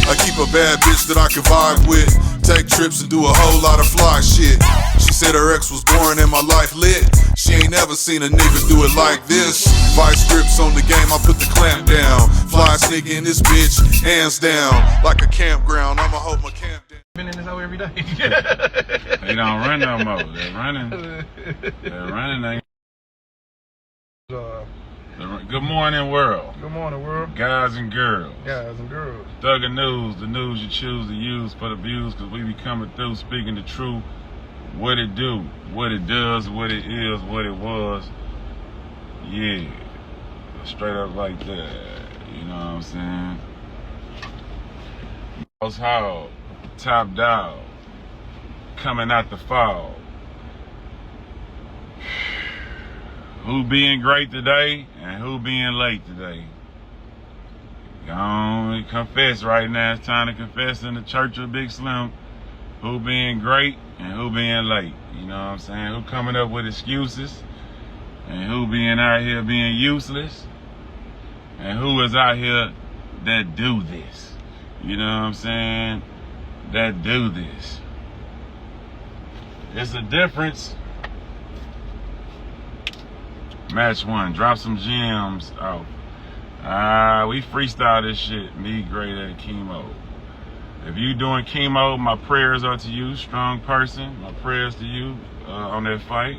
I keep a bad bitch that I can vibe with. Take trips and do a whole lot of fly shit. She said her ex was boring and my life lit. She ain't never seen a nigga do it like this. Vice grips on the game, I put the clamp down. Fly sneak in this bitch, hands down. Like a campground, I'ma hold my camp down. Been in this hoe every day. They don't run no more. They're running. They're running. Good morning, world. Good morning, world. Guys and girls. Guys and girls. Thugger News, the news you choose to use for the views, because we be coming through speaking the truth. What it do, what it does, what it is, what it was. Yeah. Straight up like that. You know what I'm saying? House Hog, Top Dog, coming out the fall. Who being great today and who being late today? Gonna confess right now. It's time to confess in the church of Big Slim. Who being great and who being late. You know what I'm saying? Who coming up with excuses and who being out here being useless. And who is out here that do this. You know what I'm saying? That do this. It's a difference. Match one, drop some gems out. We freestyle this shit. Me great at chemo. If you doing chemo, my prayers are to you, strong person. My prayers to you on that fight.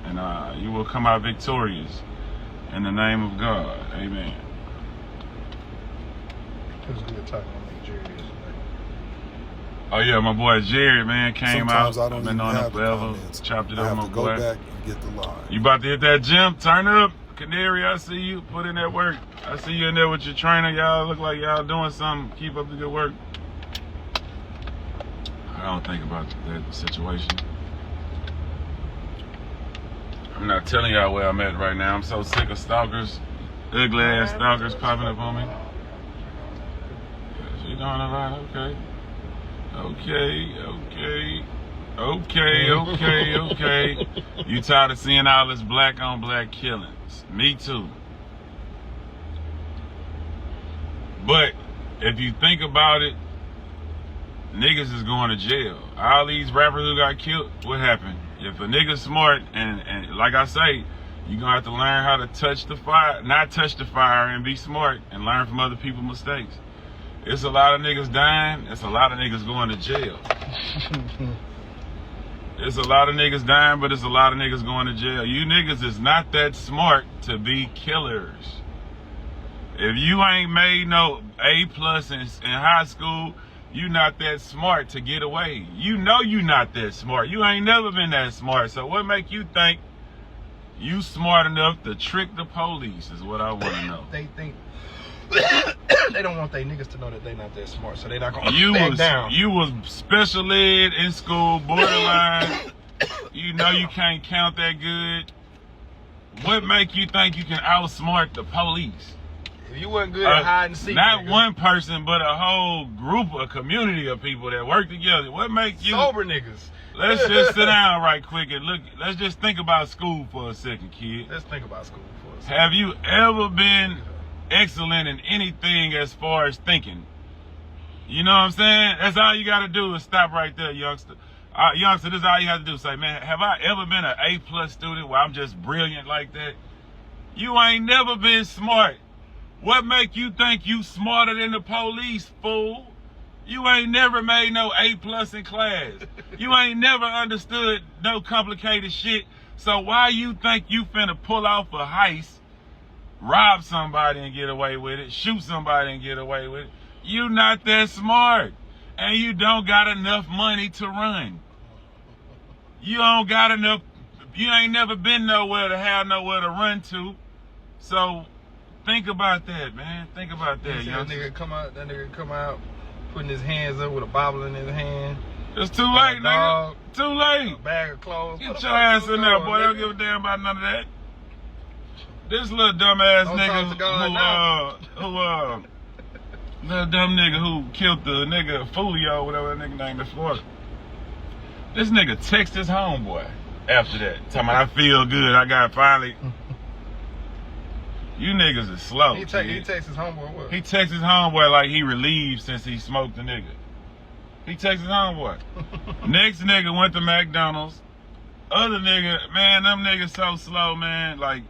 And you will come out victorious in the name of God. Amen. It was good talking to Jerry yesterday. Oh yeah, my boy Jared, man, came Sometimes out. I don't Been even on have it the forever. comments. Chopped it I up, have my to go boy. back and get the line. You about to hit that gym? Turn up. Canary, I see you. Put in that work. I see you in there with your trainer. Y'all look like y'all doing something. Keep up the good work. I don't think about that situation. I'm not telling y'all where I'm at right now. I'm so sick of stalkers. Ugly ass stalkers popping up on me. Yeah, she doing all right. Okay. Okay. You tired of seeing all this black on black killings? Me too. But if you think about it, niggas is going to jail. All these rappers who got killed, what happened? If a nigga's smart, and like I say, you're gonna have to learn how to touch the fire, not touch the fire, and be smart and learn from other people's mistakes. It's a lot of niggas dying. It's a lot of niggas going to jail. It's a lot of niggas dying, but it's a lot of niggas going to jail. You niggas is not that smart to be killers. If you ain't made no A+ in high school, you not that smart to get away. You know you not that smart. You ain't never been that smart. So what make you think you smart enough to trick the police is what I want to know. They think they don't want their niggas to know that they not that smart, so they not gonna back down. You was special ed in school, borderline. You know you can't count that good. What make you think you can outsmart the police? If you wasn't good at hide and seek, not nigga. One person, but a whole group, a community of people that work together. What make you sober niggas? Let's just sit down right quick and look. Let's just think about school for a second, kid. Let's think about school for a second. Have you ever been excellent in anything as far as thinking? You know what I'm saying? That's all you got to do is stop right there, youngster. Youngster, this is all you have to do. Say, man, have I ever been an A+ student where I'm just brilliant like that? You ain't never been smart. What make you think you smarter than the police, fool? You ain't never made no A+ in class. You ain't never understood no complicated shit. So why you think you finna pull off a heist, rob somebody and get away with it, shoot somebody and get away with it? You not that smart. And you don't got enough money to run. You don't got enough, you ain't never been nowhere to have nowhere to run to. So think about that, man. Think about that, that nigga come out, putting his hands up with a Bible in his hand. It's too late, nigga. Too late. A bag of clothes. Get your ass in there, boy. They don't give a damn about none of that. This little dumbass nigga little dumb nigga who killed the nigga Fulio, whatever that nigga name is for. This nigga text his homeboy after that. Talking about, I feel good. I got finally. You niggas is slow. He texts his homeboy what? He texts his homeboy like he relieved since he smoked the nigga. He texts his homeboy. Next nigga went to McDonald's. Other nigga, man, them niggas so slow, man. Like,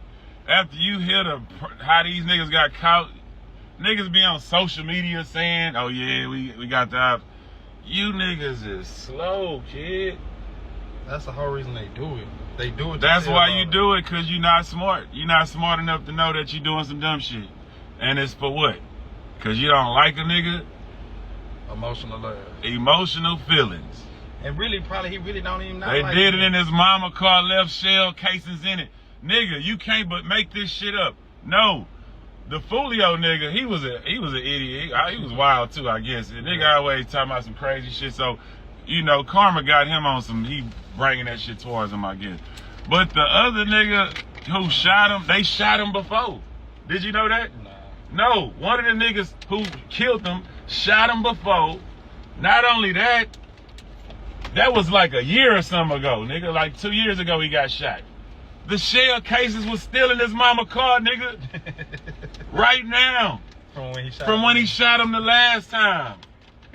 after you hear how these niggas got caught, niggas be on social media saying, oh yeah, we got that. You niggas is slow, kid. That's the whole reason they do it. They do it. That's why you do it, because you're not smart. You're not smart enough to know that you're doing some dumb shit. And it's for what? Because you don't like a nigga? Emotional love. Emotional feelings. And really, probably he really don't even know. They did it in his mama car, left shell casings in it. Nigga, you can't but make this shit up. No. The Fulio nigga, he was an idiot. He was wild too, I guess. The nigga always talking about some crazy shit. So, you know, karma got him on some, he bringing that shit towards him, I guess. But the other nigga who shot him, they shot him before. Did you know that? No. One of the niggas who killed him shot him before. Not only that, that was like a year or something ago, nigga. Like 2 years ago he got shot. The shell cases was still in his mama car, nigga. Right now. From when he shot him the last time.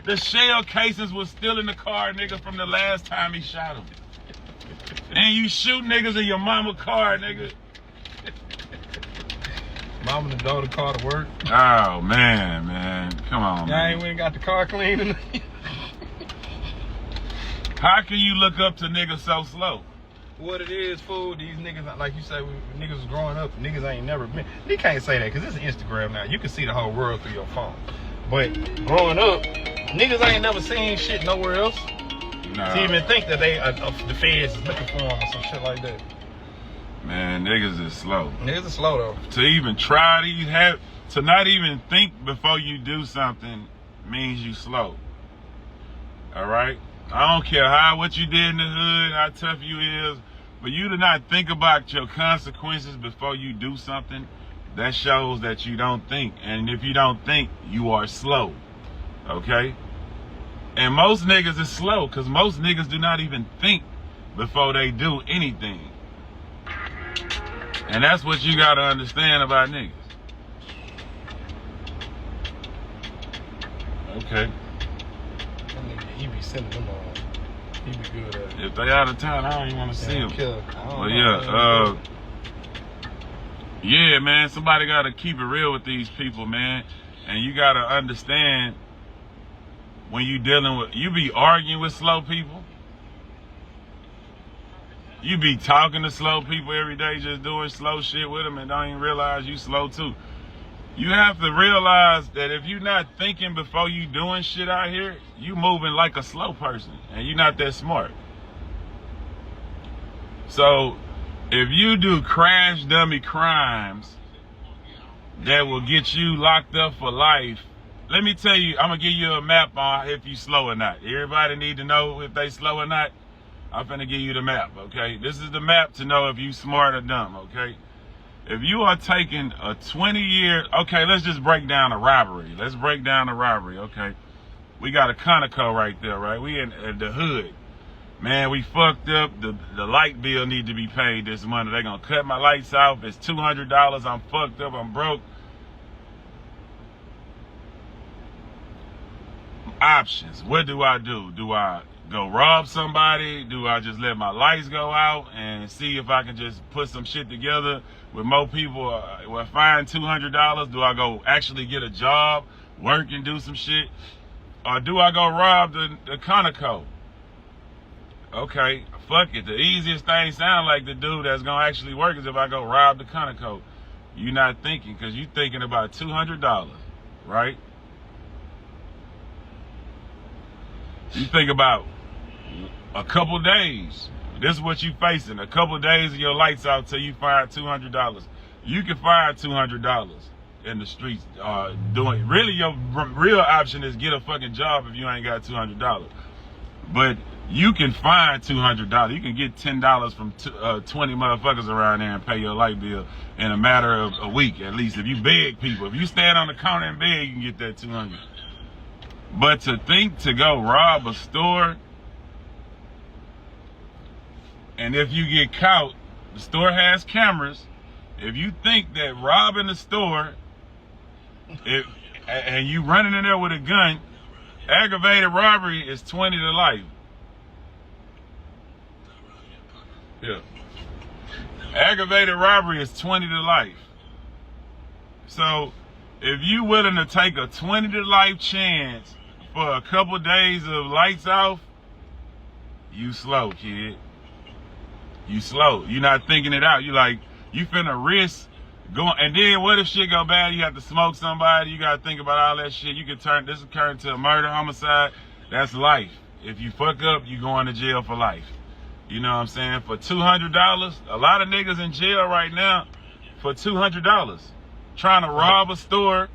The shell cases was still in the car, nigga, from the last time he shot him. And you shoot niggas in your mama car, nigga. Mama done drove the car to work. Oh, man. Come on, Y'all ain't went and got the car cleaned. How can you look up to niggas so slow? What it is, fool, these niggas, like you say, when niggas was growing up, niggas ain't never been. You can't say that, because it's Instagram now. You can see the whole world through your phone. But growing up, niggas ain't never seen shit nowhere else. Nah. To even think that the feds is looking for them or some shit like that. Man, niggas is slow. Niggas is slow, though. To even try to not even think before you do something means you slow. All right? I don't care what you did in the hood, how tough you is, but you to not think about your consequences before you do something, that shows that you don't think. And if you don't think, you are slow. Okay? And most niggas is slow, because most niggas do not even think before they do anything. And that's what you gotta understand about niggas. Okay. He be sending them on. He be good at it. If they out of town, I don't even want to see them. But yeah, man, somebody got to keep it real with these people, man. And you got to understand, when you be arguing with slow people. You be talking to slow people every day, just doing slow shit with them and don't even realize you slow too. You have to realize that if you're not thinking before you doing shit out here, you moving like a slow person and you're not that smart. So if you do crash dummy crimes that will get you locked up for life, let me tell you, I'm gonna give you a map on if you slow or not. Everybody need to know if they slow or not. I'm finna give you the map, okay? This is the map to know if you smart or dumb, okay? If you are taking a 20-year, okay, let's just break down a robbery. Let's break down a robbery, okay? We got a Conoco right there, right? We in the hood. Man, we fucked up. The light bill need to be paid this month. They're gonna cut my lights off. It's $200. I'm fucked up. I'm broke. Options. What do I do? Do I go rob somebody? Do I just let my lights go out and see if I can just put some shit together with more people? Find $200? Do I go actually get a job, work and do some shit? Or do I go rob the Conoco? Okay, fuck it. The easiest thing sound like the dude that's gonna actually work is if I go rob the Conoco. You're not thinking, because you're thinking about $200, right? You think about a couple days. This is what you facing. A couple days of your lights out till you find $200. You can find $200 in the streets doing. Really, your real option is get a fucking job if you ain't got $200. But you can find $200. You can get $10 from 20 motherfuckers around there and pay your light bill in a matter of a week, at least. If you beg people, if you stand on the counter and beg, you can get that $200. But to think to go rob a store, and if you get caught, the store has cameras. if you think that robbing the store, and you running in there with a gun, aggravated robbery is 20 to life. Yeah. Aggravated robbery is 20 to life. So if you willing to take a 20 to life chance for a couple days of lights off, you slow, kid. You slow. You're not thinking it out. You like, you finna risk going, and then what if shit go bad? You have to smoke somebody. You gotta think about all that shit. You can turn this into a murder, homicide. That's life. If you fuck up, you going to jail for life. You know what I'm saying? For $200, a lot of niggas in jail right now for $200, trying to rob a store.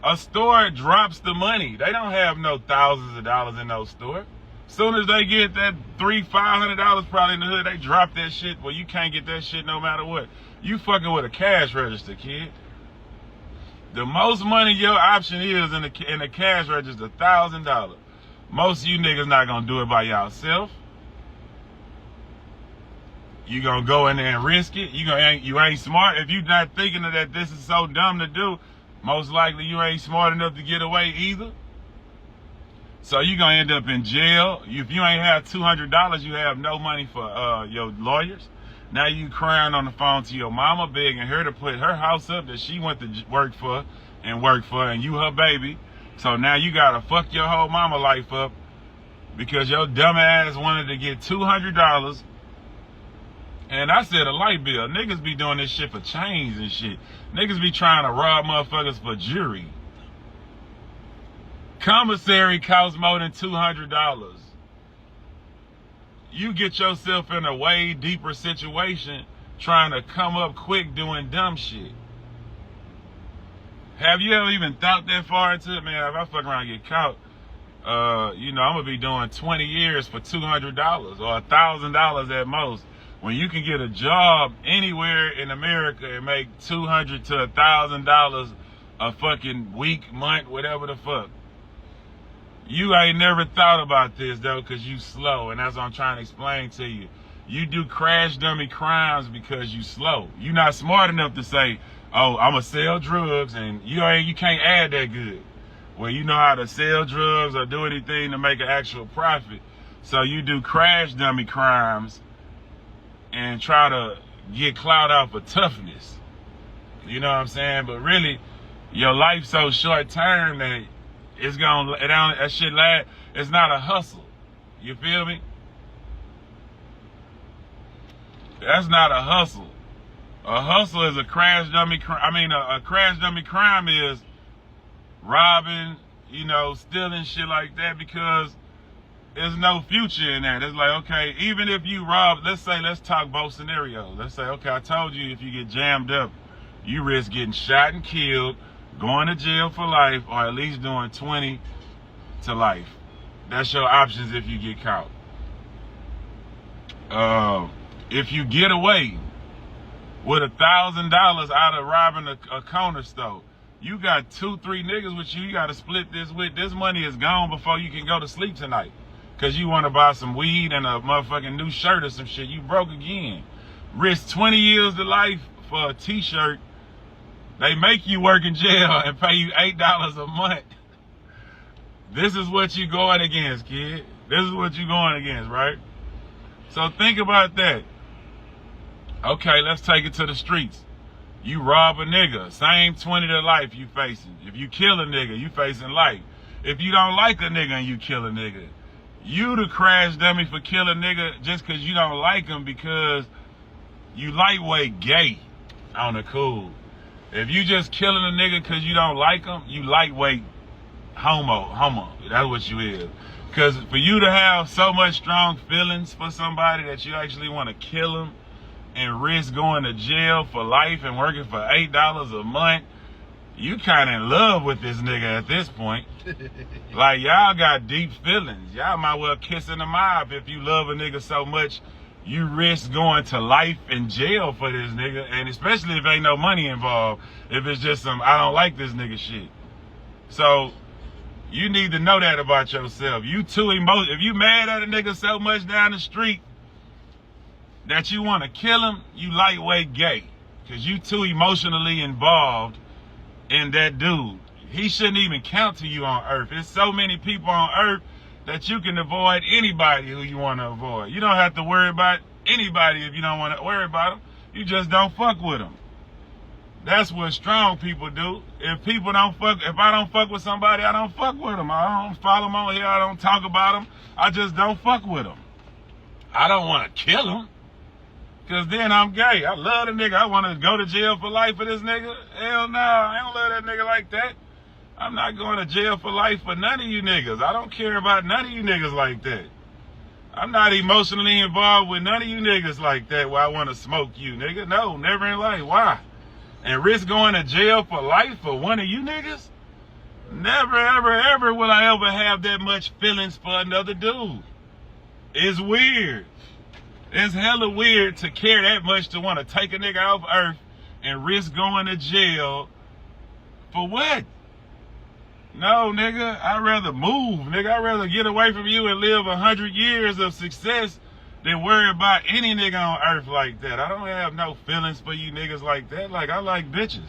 A store drops the money. They don't have no thousands of dollars in no store. Soon as they get that $300-$500 probably in the hood, they drop that shit. Well, you can't get that shit no matter what. You fucking with a cash register, kid. The most money your option is in the cash register, $1,000. Most of you niggas not gonna do it by yourself. You gonna go in there and risk it. You ain't smart. If you not thinking that this is so dumb to do, most likely you ain't smart enough to get away either. So you gonna end up in jail. If you ain't have $200, you have no money for your lawyers. Now you crying on the phone to your mama, begging her to put her house up that she went to work for, and you her baby. So now you gotta fuck your whole mama life up because your dumb ass wanted to get $200. And I said a light bill. Niggas be doing this shit for chains and shit. Niggas be trying to rob motherfuckers for jewelry. Commissary costs more than $200. You get yourself in a way deeper situation trying to come up quick doing dumb shit. Have you ever even thought that far into it? Man, if I fuck around and get caught, I'm gonna be doing 20 years for $200 or $1,000 at most. When you can get a job anywhere in America and make $200 to $1,000 a fucking week, month, whatever the fuck. You ain't never thought about this though, cause you slow, and that's what I'm trying to explain to you. You do crash dummy crimes because you slow. You not smart enough to say, oh, I'ma sell drugs, and you can't add that good. Well, you know how to sell drugs or do anything to make an actual profit. So you do crash dummy crimes and try to get clout off of toughness. You know what I'm saying? But really, your life's so short term that that shit last. It's not a hustle. You feel me? That's not a hustle. A hustle is a crash dummy crime. A crash dummy crime is robbing, stealing shit like that, because there's no future in that. It's like, okay, even if you rob, let's talk both scenarios. Let's say, okay, I told you if you get jammed up, you risk getting shot and killed, going to jail for life, or at least doing 20 to life. That's your options if you get caught. If you get away with $1,000 out of robbing a corner store, you got 2-3 niggas with you. You got to split this with. This money is gone before you can go to sleep tonight. Because you want to buy some weed and a motherfucking new shirt or some shit. You broke again. Risk 20 years to life for a t-shirt. They make you work in jail and pay you $8 a month. This is what you going against, kid. This is what you going against, right? So think about that. Okay, let's take it to the streets. You rob a nigga, same 20 to life you facing. If you kill a nigga, you facing life. If you don't like a nigga and you kill a nigga, you the crash dummy for killing a nigga just because you don't like him because you lightweight gay on the cool. If you just killing a nigga because you don't like him, you lightweight homo. That's what you is. Because for you to have so much strong feelings for somebody that you actually want to kill him and risk going to jail for life and working for $8 a month, you kind of in love with this nigga at this point. Like, y'all got deep feelings. Y'all might well kiss in the mob if you love a nigga so much you risk going to life in jail for this nigga, and especially if ain't no money involved, if it's just some I don't like this nigga shit. So you need to know that about yourself. You too emotional. If you mad at a nigga so much down the street that you want to kill him, you lightweight gay. Because you too emotionally involved in that dude. He shouldn't even count to you on earth. There's so many people on earth that you can avoid anybody who you want to avoid. You don't have to worry about anybody if you don't want to worry about them. You just don't fuck with them. That's what strong people do. If I don't fuck with somebody, I don't fuck with them. I don't follow them on here. I don't talk about them. I just don't fuck with them. I don't want to kill them. Because then I'm gay. I love the nigga. I want to go to jail for life for this nigga. Hell no, I don't love that nigga like that. I'm not going to jail for life for none of you niggas. I don't care about none of you niggas like that. I'm not emotionally involved with none of you niggas like that where I want to smoke you, nigga. No, never in life. Why? And risk going to jail for life for one of you niggas? Never, ever, ever will I ever have that much feelings for another dude. It's weird. It's hella weird to care that much to want to take a nigga off earth and risk going to jail for what? No, nigga, I'd rather move, nigga. I'd rather get away from you and live 100 years of success than worry about any nigga on earth like that. I don't have no feelings for you niggas like that. Like, I like bitches.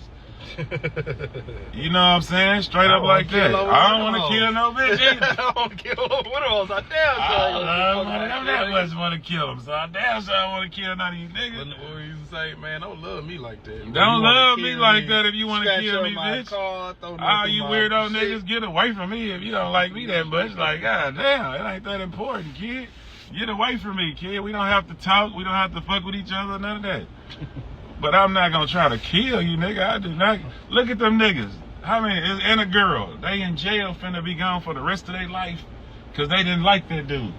You know what I'm saying? Straight up like that. I don't want to kill no bitch either. I don't want to kill no widows. I damn sure I don't that much want to kill them. So I damn sure I want to kill none of you niggas. What you say, man, don't love me like that. Don't love me like that if you want to kill me, bitch. All you weirdo niggas, get away from me if you don't like me that much. Like, god damn, it ain't that important, kid. Get away from me, kid. We don't have to talk. We don't have to fuck with each other, none of that. But I'm not gonna try to kill you, nigga. I do not. Look at them niggas. How many? And a girl. They in jail finna be gone for the rest of their life because they didn't like that dude.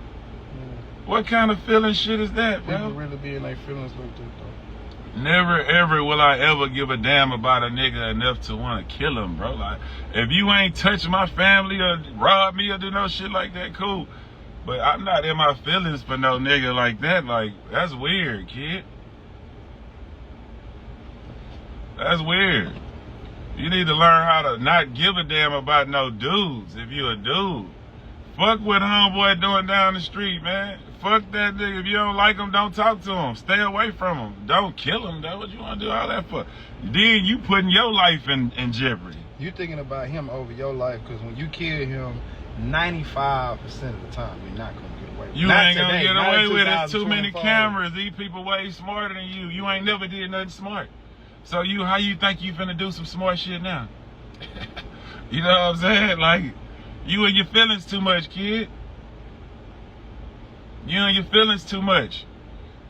What kind of feeling shit is that, bro? People really be in their feelings like that, though. Never ever will I ever give a damn about a nigga enough to want to kill him, bro. Like, if you ain't touch my family or rob me or do no shit like that, cool. But I'm not in my feelings for no nigga like that. Like, that's weird, kid. That's weird. You need to learn how to not give a damn about no dudes if you a dude. Fuck what homeboy doing down the street, man. Fuck that nigga. If you don't like him, don't talk to him. Stay away from him. Don't kill him, though. What you want to do all that for? Then you putting your life in jeopardy. You thinking about him over your life because when you kill him, 95% of the time, you're not going to get away with it. You ain't going to get away with it. There's too many cameras. These people way smarter than you. You ain't never did nothing smart. So how you think you finna do some smart shit now? You know what I'm saying? Like, you and your feelings too much, kid. You and your feelings too much.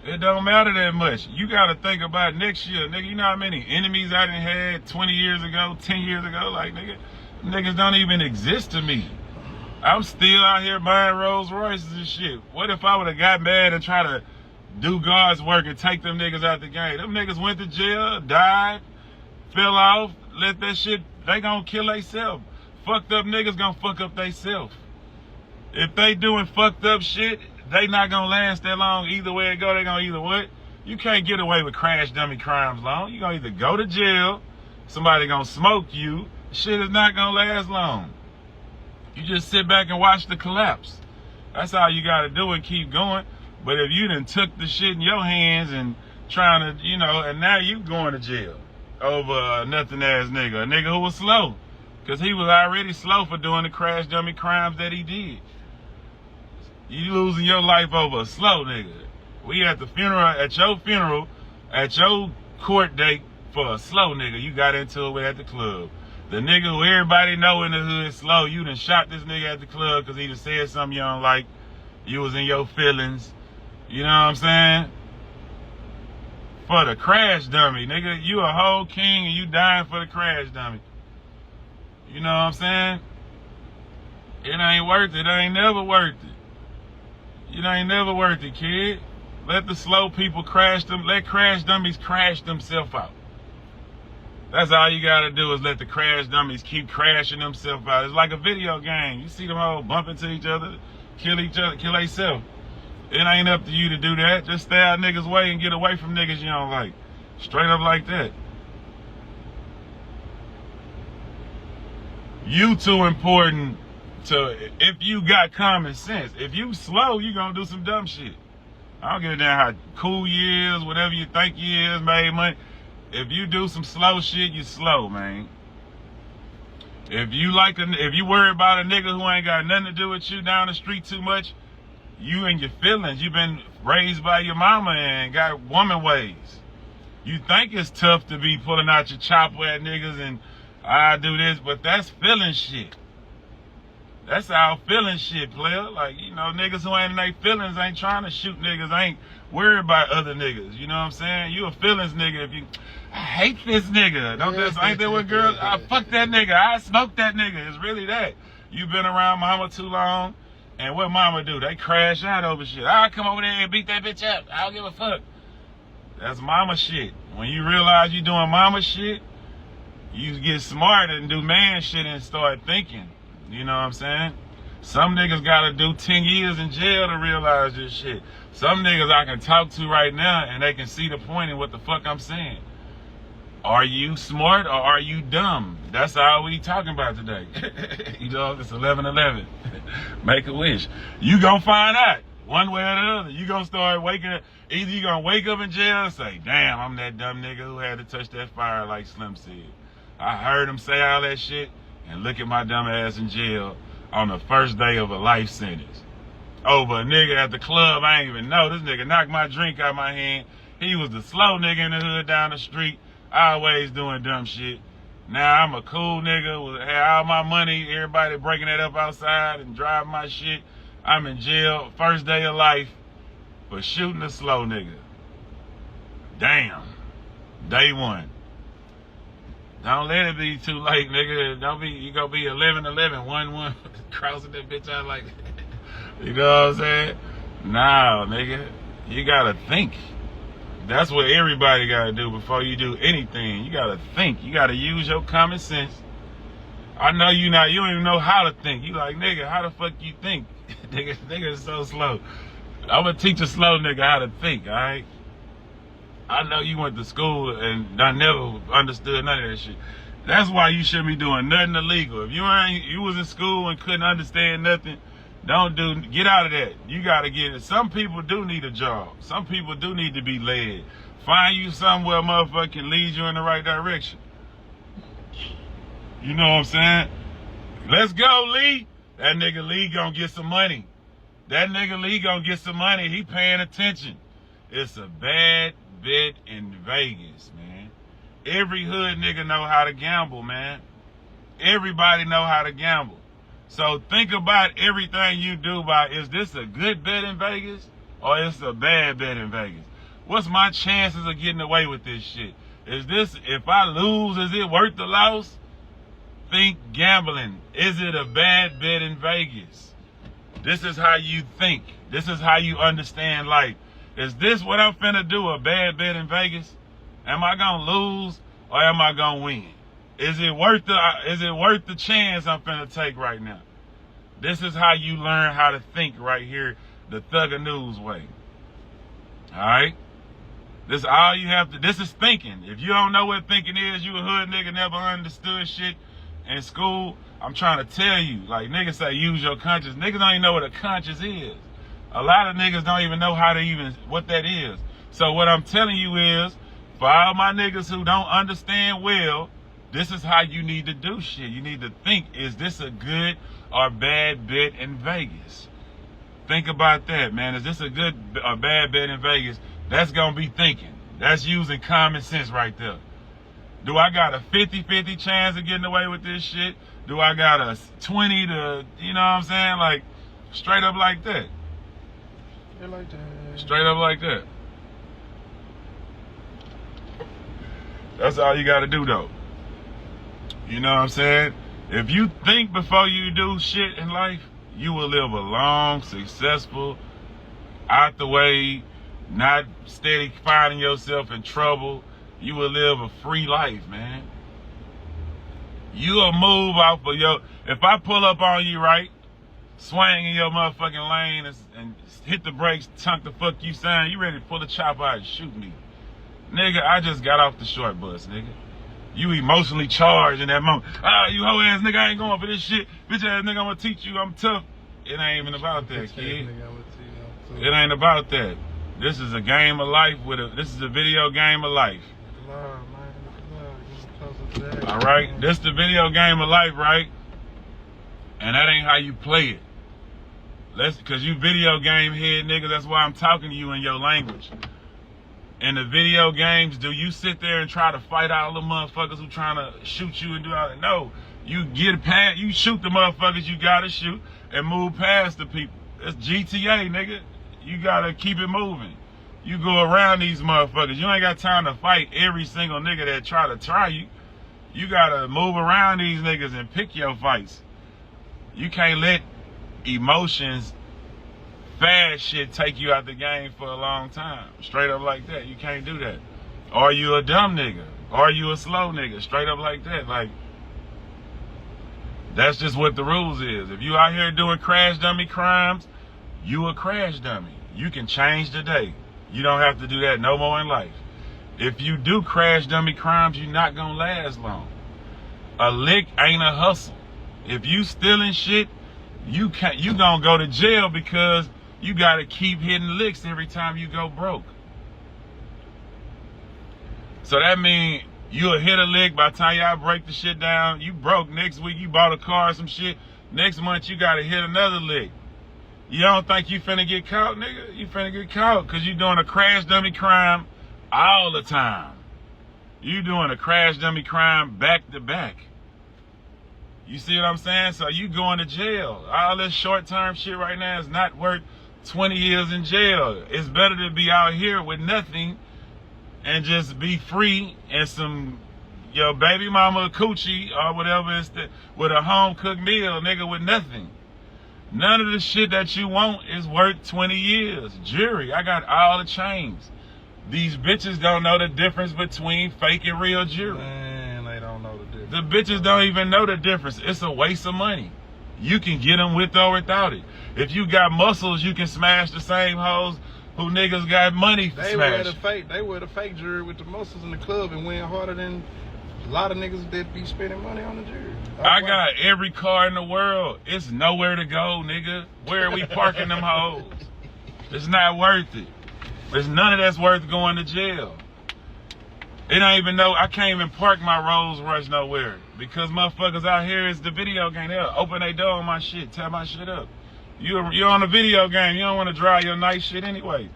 It don't matter that much. You gotta think about next year, nigga. You know how many enemies I done had 20 years ago, 10 years ago? Like, nigga, niggas don't even exist to me. I'm still out here buying Rolls Royces and shit. What if I would've got mad and tried to do God's work and take them niggas out the game? Them niggas went to jail, died, fell off, let that shit, they gonna kill theyself. Fucked up niggas gonna fuck up theyself. If they doing fucked up shit, they not gonna last that long. Either way it go, they gonna either what? You can't get away with crash dummy crimes long. You gonna either go to jail, somebody gonna smoke you, shit is not gonna last long. You just sit back and watch the collapse. That's all you gotta do and keep going. But if you done took the shit in your hands and trying to, you know, and now you going to jail over a nothing ass nigga, a nigga who was slow. Because he was already slow for doing the crash dummy crimes that he did. You losing your life over a slow nigga. We at the funeral, at your court date for a slow nigga you got into it with at the club. The nigga who everybody know in the hood is slow, you done shot this nigga at the club because he done said something you don't like. You was in your feelings. You know what I'm saying? For the crash dummy, nigga, you a whole king and you dying for the crash dummy. You know what I'm saying? It ain't worth it. It ain't never worth it. It ain't never worth it, kid. Let the slow people crash them. Let crash dummies crash themselves out. That's all you gotta do is let the crash dummies keep crashing themselves out. It's like a video game. You see them all bump into each other, kill themselves. It ain't up to you to do that. Just stay out niggas' way and get away from niggas you don't like. Straight up like that. You too important to, if you got common sense. If you slow, you gonna do some dumb shit. I don't give a damn how cool you is, whatever you think you is, made money. If you do some slow shit, you slow, man. If you worry about a nigga who ain't got nothing to do with you down the street too much, you and your feelings. You've been raised by your mama and got woman ways. You think it's tough to be pulling out your chopper at niggas and I do this, but that's feeling shit. That's our feeling shit, player. Like, you know, niggas who ain't in their feelings ain't trying to shoot niggas, ain't worried about other niggas. You know what I'm saying? You a feelings nigga if you, I hate this nigga. Don't just, ain't that what girls, I fuck that nigga, I smoke that nigga. It's really that. You been around mama too long, and what mama do? They crash out over shit. I'll come over there and beat that bitch up. I don't give a fuck. That's mama shit. When you realize you doing mama shit, you get smart and do man shit and start thinking. You know what I'm saying? Some niggas gotta do 10 years in jail to realize this shit. Some niggas I can talk to right now and they can see the point in what the fuck I'm saying. Are you smart or are you dumb? That's all we talking about today. You know, it's 11/11. Make a wish. You gonna find out one way or the other. You gonna start waking up. Either you gonna wake up in jail and say, damn, I'm that dumb nigga who had to touch that fire like Slim said. I heard him say all that shit. And look at my dumb ass in jail on the first day of a life sentence. Over a nigga at the club I ain't even know. This nigga knocked my drink out my hand. He was the slow nigga in the hood down the street, always doing dumb shit. Now I'm a cool nigga with all my money, everybody breaking that up outside and driving my shit. I'm in jail, first day of life, for shooting a slow nigga. Damn. Day one. Don't let it be too late, nigga. Don't be, you gonna be 11/11, 1-1, crossing that bitch out like that. You know what I'm saying? Nah, nigga. You gotta think. That's what everybody gotta do before you do anything. You gotta think. You gotta use your common sense. I know you don't even know how to think. You like, nigga, how the fuck you think? Nigga is so slow. I'm gonna teach a slow nigga how to think, alright? I know you went to school and I never understood none of that shit. That's why you shouldn't be doing nothing illegal. If you was in school and couldn't understand nothing, get out of that. You gotta get it. Some people do need a job. Some people do need to be led. Find you somewhere motherfucker can lead you in the right direction. You know what I'm saying? Let's go, Lee. That nigga Lee gonna get some money. That nigga Lee gonna get some money. He paying attention. It's a bad bet in Vegas, man. Every hood nigga know how to gamble, man. Everybody know how to gamble. So think about everything you do by, is this a good bet in Vegas or is it a bad bet in Vegas? What's my chances of getting away with this shit? Is this, if I lose, is it worth the loss? Think gambling. Is it a bad bet in Vegas? This is how you think. This is how you understand life. Is this what I'm finna do, a bad bet in Vegas? Am I gonna lose or am I gonna win? Is it worth the chance I'm finna take right now? This is how you learn how to think right here, the Thugger News way. Alright? This is all you have to, this is thinking. If you don't know what thinking is, you a hood nigga, never understood shit in school. I'm trying to tell you, like niggas say use your conscience. Niggas don't even know what a conscience is. A lot of niggas don't even know how to what that is. So what I'm telling you is, for all my niggas who don't understand well, this is how you need to do shit. You need to think, is this a good or bad bet in Vegas? Think about that, man. Is this a good or bad bet in Vegas? That's gonna be thinking. That's using common sense right there. Do I got a 50-50 chance of getting away with this shit? Do I got a 20 to, you know what I'm saying? Like, straight up like that. Like that. Straight up like that. That's all you gotta do though. You know what I'm saying? If you think before you do shit in life, you will live a long, successful, out the way, not steady finding yourself in trouble. You will live a free life, man. You will move off of if I pull up on you, right, swing in your motherfucking lane and hit the brakes, tunk the fuck you saying, you ready to pull the chopper out and shoot me. Nigga, I just got off the short bus, nigga. You emotionally charged in that moment. Ah, you hoe ass nigga, I ain't going for this shit. Bitch ass nigga, I'm gonna teach you I'm tough. It ain't even about that, kid. It ain't about that. This is a game of life this is a video game of life. All right, this the video game of life, right? And that ain't how you play it. Cause you video game head niggas, that's why I'm talking to you in your language. In the video games, do you sit there and try to fight all the motherfuckers who trying to shoot you and do all that? No, you get past, you shoot the motherfuckers you gotta shoot and move past the people. It's GTA, nigga. You gotta keep it moving. You go around these motherfuckers. You ain't got time to fight every single nigga that try to try you. You gotta move around these niggas and pick your fights. You can't let emotions, fast shit take you out the game for a long time. Straight up like that. You can't do that. Are you a dumb nigga? Are you a slow nigga? Straight up like that. Like, that's just what the rules is. If you out here doing crash dummy crimes, you a crash dummy. You can change today. You don't have to do that no more in life. If you do crash dummy crimes, you're not gonna last long. A lick ain't a hustle. If you stealing shit, you gonna go to jail because you gotta keep hitting licks every time you go broke. So that means you'll hit a lick, by the time y'all break the shit down, you broke. Next week you bought a car or some shit. Next month you gotta hit another lick. You don't think you finna get caught, nigga? You finna get caught because you doing a crash dummy crime all the time. You doing a crash dummy crime back to back. You see what I'm saying? So you going to jail. All this short-term shit right now is not worth 20 years in jail. It's better to be out here with nothing and just be free and some your baby mama coochie or whatever with a home-cooked meal, nigga, with nothing. None of the shit that you want is worth 20 years. Jury, I got all the chains. These bitches don't know the difference between fake and real jewelry. Man, they don't know the difference. The bitches don't even know the difference. It's a waste of money. You can get them with or without it. If you got muscles, you can smash the same hoes who niggas got money for smash. They wear the fake jewelry with the muscles in the club and win harder than a lot of niggas that be spending money on the jewelry. I got every car in the world. It's nowhere to go, nigga. Where are we parking them hoes? It's not worth it. There's none of that's worth going to jail. It ain't even know I can't even park my Rolls Royce nowhere because motherfuckers out here is the video game. They'll open their door on my shit, tear my shit up. You're on a video game. You don't want to drive your nice shit anyway.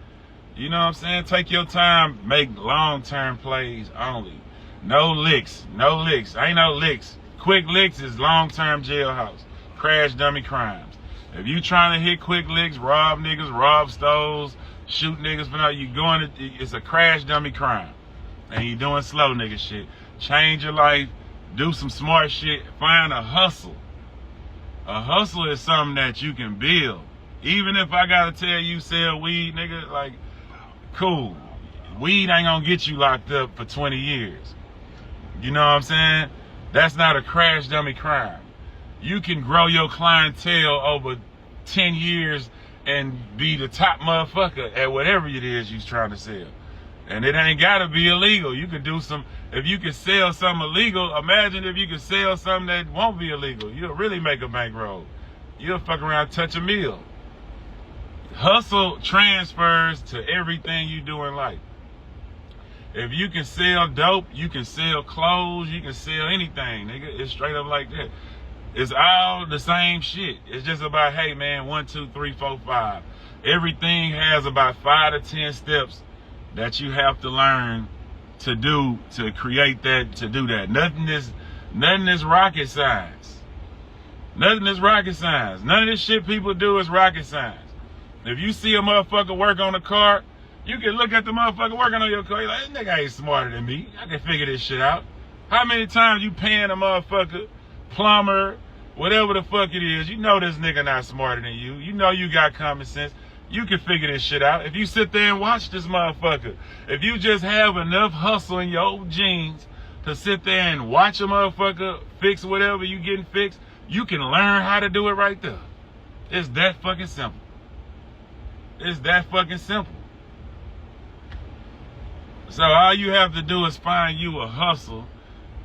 You know what I'm saying? Take your time. Make long-term plays only. No licks. No licks. Ain't no licks. Quick licks is long-term jailhouse. Crash dummy crimes. If you trying to hit quick licks, rob niggas, rob stores, shoot niggas for nothing, it's a crash dummy crime. And you doing slow nigga shit. Change your life. Do some smart shit. Find a hustle. A hustle is something that you can build. Even if I gotta tell you sell weed, nigga, like, cool. Weed ain't gonna get you locked up for 20 years. You know what I'm saying? That's not a crash dummy crime. You can grow your clientele over 10 years and be the top motherfucker at whatever it is you're trying to sell. And it ain't gotta be illegal. You could do some, if you could sell something illegal, imagine if you could sell something that won't be illegal. You'll really make a bankroll. You'll fuck around and touch a meal. Hustle transfers to everything you do in life. If you can sell dope, you can sell clothes, you can sell anything, nigga. It's straight up like that. It's all the same shit. It's just about, hey man, 1, 2, 3, 4, 5. Everything has about 5 to 10 steps that you have to learn to do to create that, to do that. Nothing is rocket science. Nothing is rocket science. None of this shit people do is rocket science. If you see a motherfucker work on a car, you can look at the motherfucker working on your car, you're like, this nigga ain't smarter than me. I can figure this shit out. How many times you paying a motherfucker, plumber, whatever the fuck it is, you know this nigga not smarter than you. You know you got common sense. You can figure this shit out. If you sit there and watch this motherfucker, if you just have enough hustle in your old jeans to sit there and watch a motherfucker fix whatever you getting fixed, you can learn how to do it right there. It's that fucking simple. It's that fucking simple. So all you have to do is find you a hustle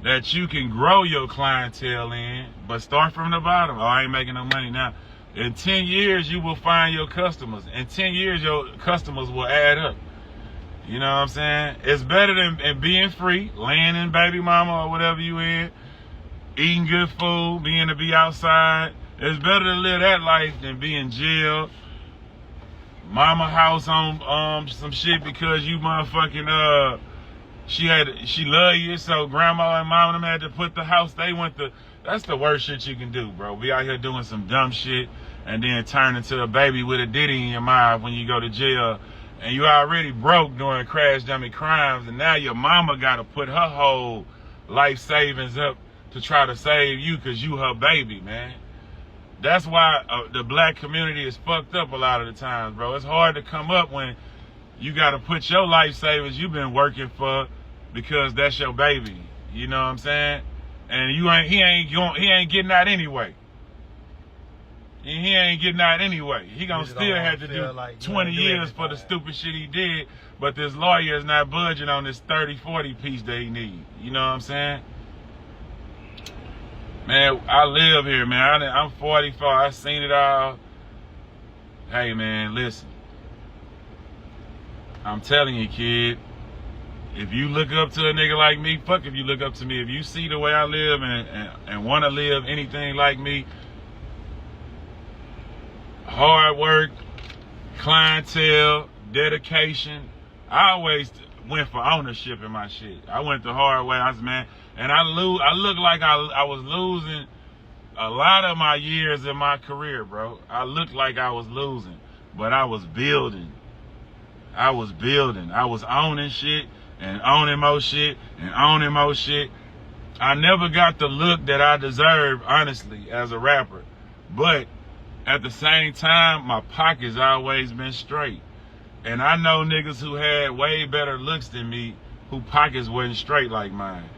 that you can grow your clientele in, but start from the bottom. Oh, I ain't making no money now. In 10 years, you will find your customers. In 10 years, your customers will add up. You know what I'm saying? It's better than being free, laying in baby mama or whatever you in, eating good food, being to be outside. It's better to live that life than be in jail, mama house on some shit because you motherfucking she love you, so grandma and mama them had to put the house they went to. That's the worst shit you can do, bro. Be out here doing some dumb shit and then turn into a baby with a ditty in your mouth when you go to jail. And you already broke doing crash dummy crimes, and now your mama got to put her whole life savings up to try to save you because you her baby, man. That's why the black community is fucked up a lot of the times, bro. It's hard to come up when you got to put your life savings you've been working for because that's your baby. You know what I'm saying? And he ain't getting out anyway. He ain't getting out anyway. He gonna still have to do like 20 years for the stupid shit he did, but this lawyer is not budging on this 30, 40 piece that he need. You know what I'm saying? Man, I live here, man. I'm 44. I seen it all. Hey, man, listen. I'm telling you, kid, if you look up to a nigga like me, fuck if you look up to me. If you see the way I live and want to live anything like me, hard work, clientele, dedication. I always went for ownership in my shit. I went the hard way. I was, man, and I look like I was losing a lot of my years in my career, bro. I looked like I was losing, but I was building. I was building. I was owning shit and owning more shit and owning more shit. I never got the look that I deserved, honestly, as a rapper. But at the same time, my pockets always been straight. And I know niggas who had way better looks than me who pockets wasn't straight like mine.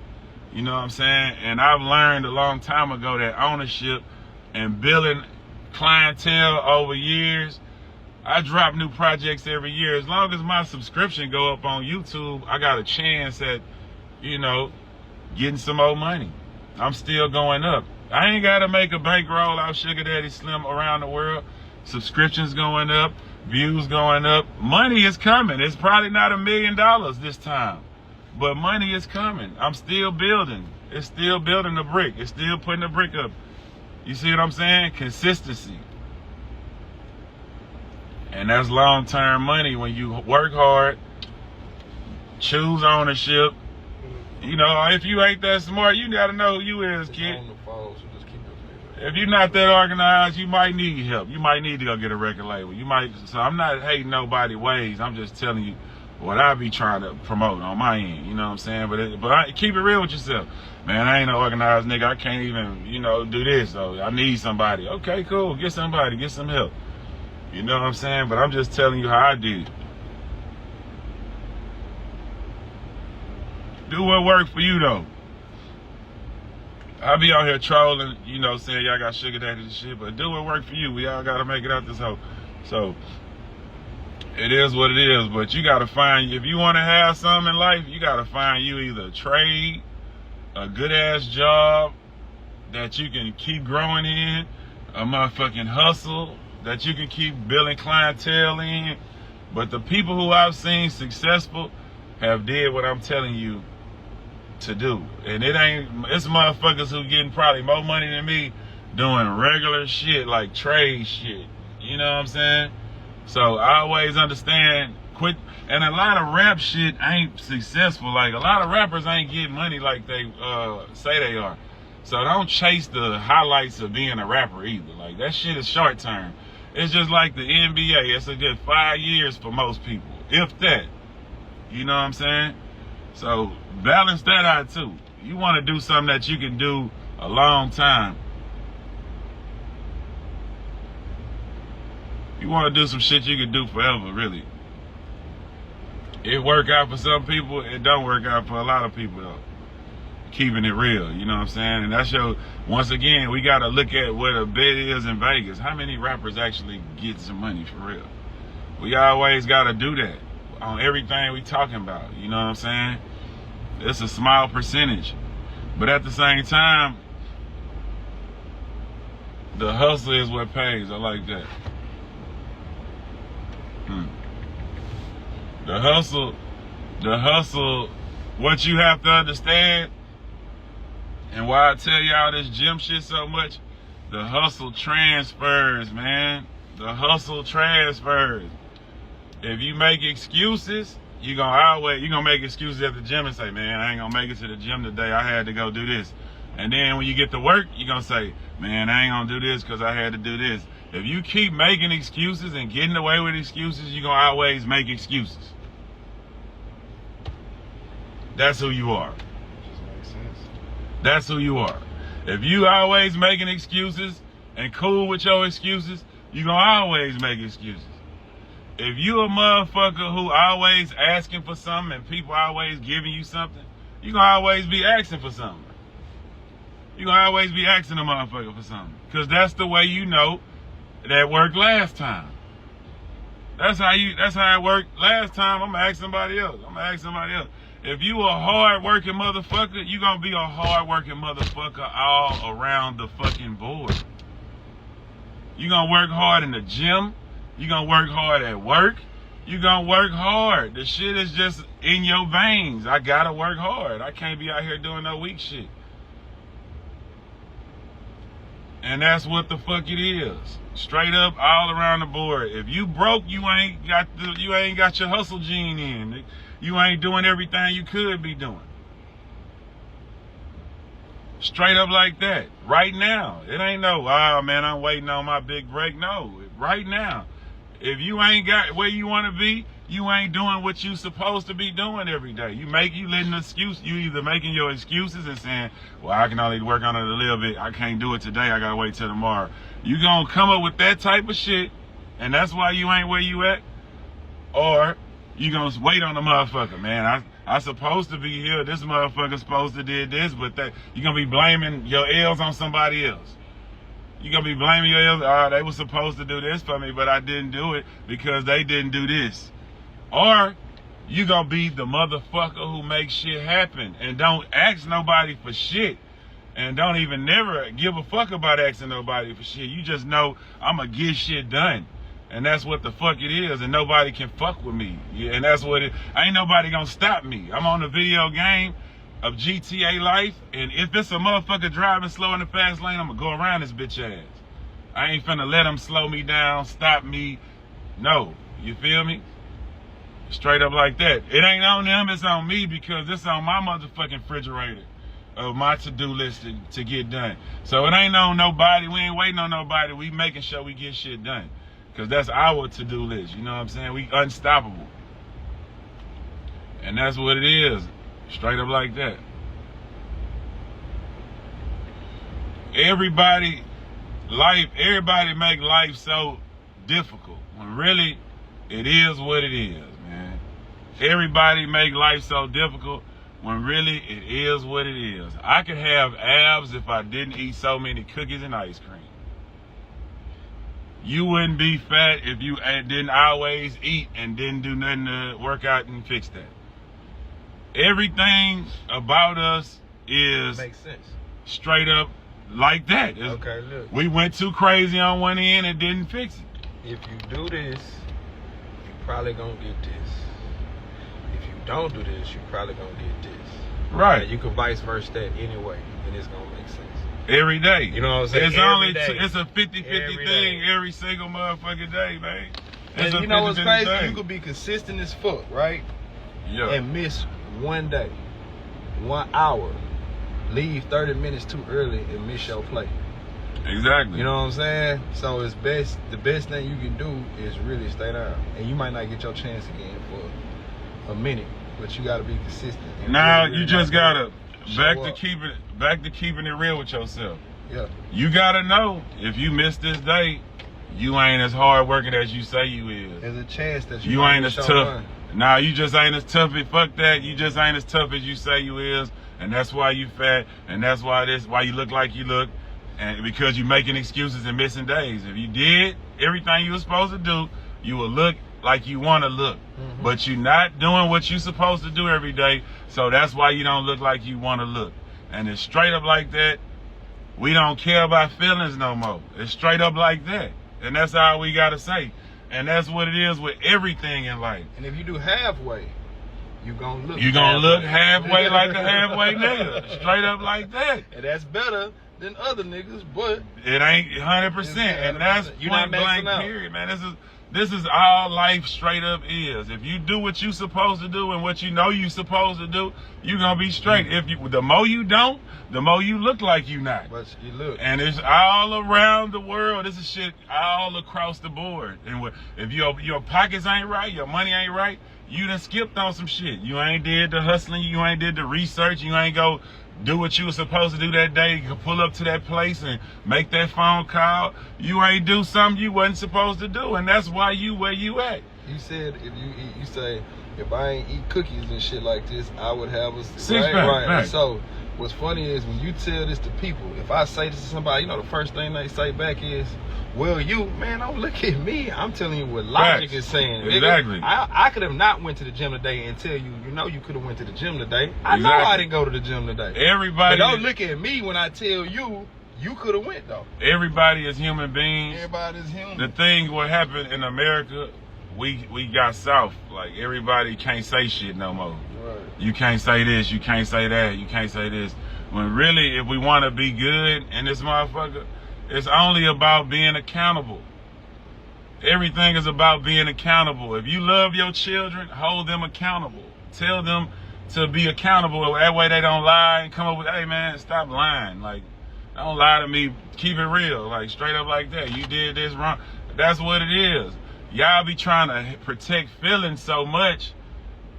You know what I'm saying? And I've learned a long time ago that ownership and building clientele over years, I drop new projects every year. As long as my subscription go up on YouTube, I got a chance at, you know, getting some more money. I'm still going up. I ain't got to make a bankroll out Sugar Daddy Slim around the world. Subscriptions going up, views going up. Money is coming. It's probably not $1 million this time, but money is coming. I'm still building. It's still building the brick. It's still putting the brick up. You see what I'm saying? Consistency. And that's long-term money when you work hard, choose ownership. You know, if you ain't that smart, you got to know who you is, kid. If you're not that organized, you might need help. You might need to go get a record label. You might. So I'm not hating nobody's ways. I'm just telling you what I be trying to promote on my end. You know what I'm saying? But keep it real with yourself. Man, I ain't no organized nigga. I can't even, you know, do this. So I need somebody. Okay, cool. Get somebody. Get some help. You know what I'm saying? But I'm just telling you how I did. Do what worked for you, though. I be out here trolling, you know, saying y'all got sugar daddy and shit, but do what work for you. We all got to make it out this hole. So, it is what it is, but you got to find, if you want to have something in life, you got to find you either a trade, a good-ass job that you can keep growing in, a motherfucking hustle that you can keep building clientele in. But the people who I've seen successful have did what I'm telling you to do. And it's motherfuckers who getting probably more money than me doing regular shit like trade shit. You know what I'm saying? So I always understand quit. And a lot of rap shit ain't successful. Like a lot of rappers ain't getting money like they say they are. So don't chase the highlights of being a rapper either. Like that shit is short term. It's just like the NBA. It's a good 5 years for most people, if that. You know what I'm saying? So balance that out too. You want to do something that you can do a long time. You want to do some shit you can do forever, really. It work out for some people. It don't work out for a lot of people though. Keeping it real, you know what I'm saying? And that's once again, we got to look at what a bet is in Vegas. How many rappers actually get some money for real? We always got to do that on everything we talking about, you know what I'm saying? It's a small percentage. But at the same time, the hustle is what pays. I like that. The hustle The hustle, what you have to understand, and why I tell y'all this gym shit so much, the hustle transfers, man. The hustle transfers. If you make excuses, you're gonna make excuses at the gym and say, man, I ain't gonna make it to the gym today. I had to go do this. And then when you get to work, you're gonna say, man, I ain't gonna do this because I had to do this. If you keep making excuses and getting away with excuses, you're gonna always make excuses. That's who you are. Just makes sense. That's who you are. If you always making excuses and cool with your excuses, you're gonna always make excuses. If you a motherfucker who always asking for something and people always giving you something, you're gonna always be asking for something. You're gonna always be asking a motherfucker for something. Because that's the way you know that worked last time. That's how it worked last time. I'm gonna ask somebody else. If you a hard-working motherfucker, you gonna be a hard-working motherfucker all around the fucking board. You gonna work hard in the gym. You gonna work hard at work. You gonna work hard. The shit is just in your veins. I gotta work hard. I can't be out here doing no weak shit. And that's what the fuck it is. Straight up, all around the board. If you broke, you ain't got your hustle gene in. You ain't doing everything you could be doing. Straight up like that. Right now. It ain't no, oh man, I'm waiting on my big break. No, right now. If you ain't got where you want to be, you ain't doing what you supposed to be doing every day. You letting an excuse. You either making your excuses and saying, well, I can only work on it a little bit. I can't do it today. I got to wait till tomorrow. You gonna come up with that type of shit, and that's why you ain't where you at? Or you gonna wait on the motherfucker, man. I supposed to be here. This motherfucker supposed to did this, but that you gonna be blaming your L's on somebody else. You gonna be blaming your L's. Oh, they were supposed to do this for me, but I didn't do it because they didn't do this. Or you gonna be the motherfucker who makes shit happen and don't ask nobody for shit. And don't even never give a fuck about asking nobody for shit. You just know I'm gonna get shit done. And that's what the fuck it is. And nobody can fuck with me. Yeah, and that's what ain't nobody gonna stop me. I'm on the video game of GTA life. And if it's a motherfucker driving slow in the fast lane, I'm gonna go around this bitch ass. I ain't finna let them slow me down, stop me. No, you feel me? Straight up like that. It ain't on them, it's on me because it's on my motherfucking refrigerator of my to-do list to get done. So it ain't on nobody. We ain't waiting on nobody. We making sure we get shit done. Because that's our to-do list. You know what I'm saying? We unstoppable. And that's what it is. Straight up like that. Everybody make life so difficult. When really, it is what it is, man. Everybody make life so difficult when really it is what it is. I could have abs if I didn't eat so many cookies and ice cream. You wouldn't be fat if you didn't always eat and didn't do nothing to work out and fix that. Everything about us is Makes sense. Straight up like that. Okay, look. We went too crazy on one end and didn't fix it. If you do this, you probably gonna get this. If you don't do this, you probably gonna get this. Right. And you can vice versa that anyway, and it's gonna make sense. Every day. You know what I'm saying? It's a 50-50 thing every single motherfucking day, man. And you know what's crazy? You could be consistent as fuck, right? Yeah. And miss one day, 1 hour, leave 30 minutes too early and miss your play. Exactly. You know what I'm saying? So it's best. The best thing you can do is really stay down, and you might not get your chance again for a minute, but you got to be consistent. Now really you just gotta back to up. keeping it real with yourself. Yeah. You gotta know if you miss this day, you ain't as hard working as you say you is. There's a chance that you ain't as tough. Nah, you just ain't as tough. Fuck that. You just ain't as tough as you say you is, and that's why you fat, and that's why you look like you look, and because you making excuses and missing days. If you did everything you were supposed to do, you would look like you want to look. Mm-hmm. But you're not doing what you're supposed to do every day, so that's why you don't look like you want to look. And it's straight up like that. We don't care about feelings no more. It's straight up like that. And that's all we got to say. And that's what it is with everything in life. And if you do halfway, you gonna look. You gonna look halfway like a halfway nigga, straight up like that. And that's better than other niggas, but it ain't 100%, and that's you're point not blank. out. Period, man. This is all life straight up is. If you do what you supposed to do and what you know you supposed to do, you gonna be straight. If you, the more you don't, the more you look like you not. But you look. And it's all around the world. This is shit all across the board. And if your pockets ain't right, your money ain't right, you done skipped on some shit. You ain't did the hustling, you ain't did the research, you ain't go do what you were supposed to do that day. You can pull up to that place and make that phone call. You ain't do something you wasn't supposed to do, and that's why you where you at. You said if you eat, you say if I ain't eat cookies and shit like this, I would have a Six-pack, right. So what's funny is when you tell this to people, if I say this to somebody, you know the first thing they say back is, well, you, man, don't look at me. I'm telling you what logic is saying. Exactly. Nigga, I could have not went to the gym today and tell you, you know you could have went to the gym today. I know I didn't go to the gym today. Everybody. But don't look at me when I tell you, you could have went, though. Everybody is human beings. Everybody is human. The thing what happened in America, we got south. Like, everybody can't say shit no more. Right. You can't say this, you can't say that, you can't say this. When really, if we want to be good in this motherfucker, it's only about being accountable. Everything is about being accountable. If you love your children, hold them accountable. Tell them to be accountable. That way they don't lie and come up with, hey man, stop lying. Like, don't lie to me. Keep it real. Like, straight up like that. You did this wrong. That's what it is. Y'all be trying to protect feelings so much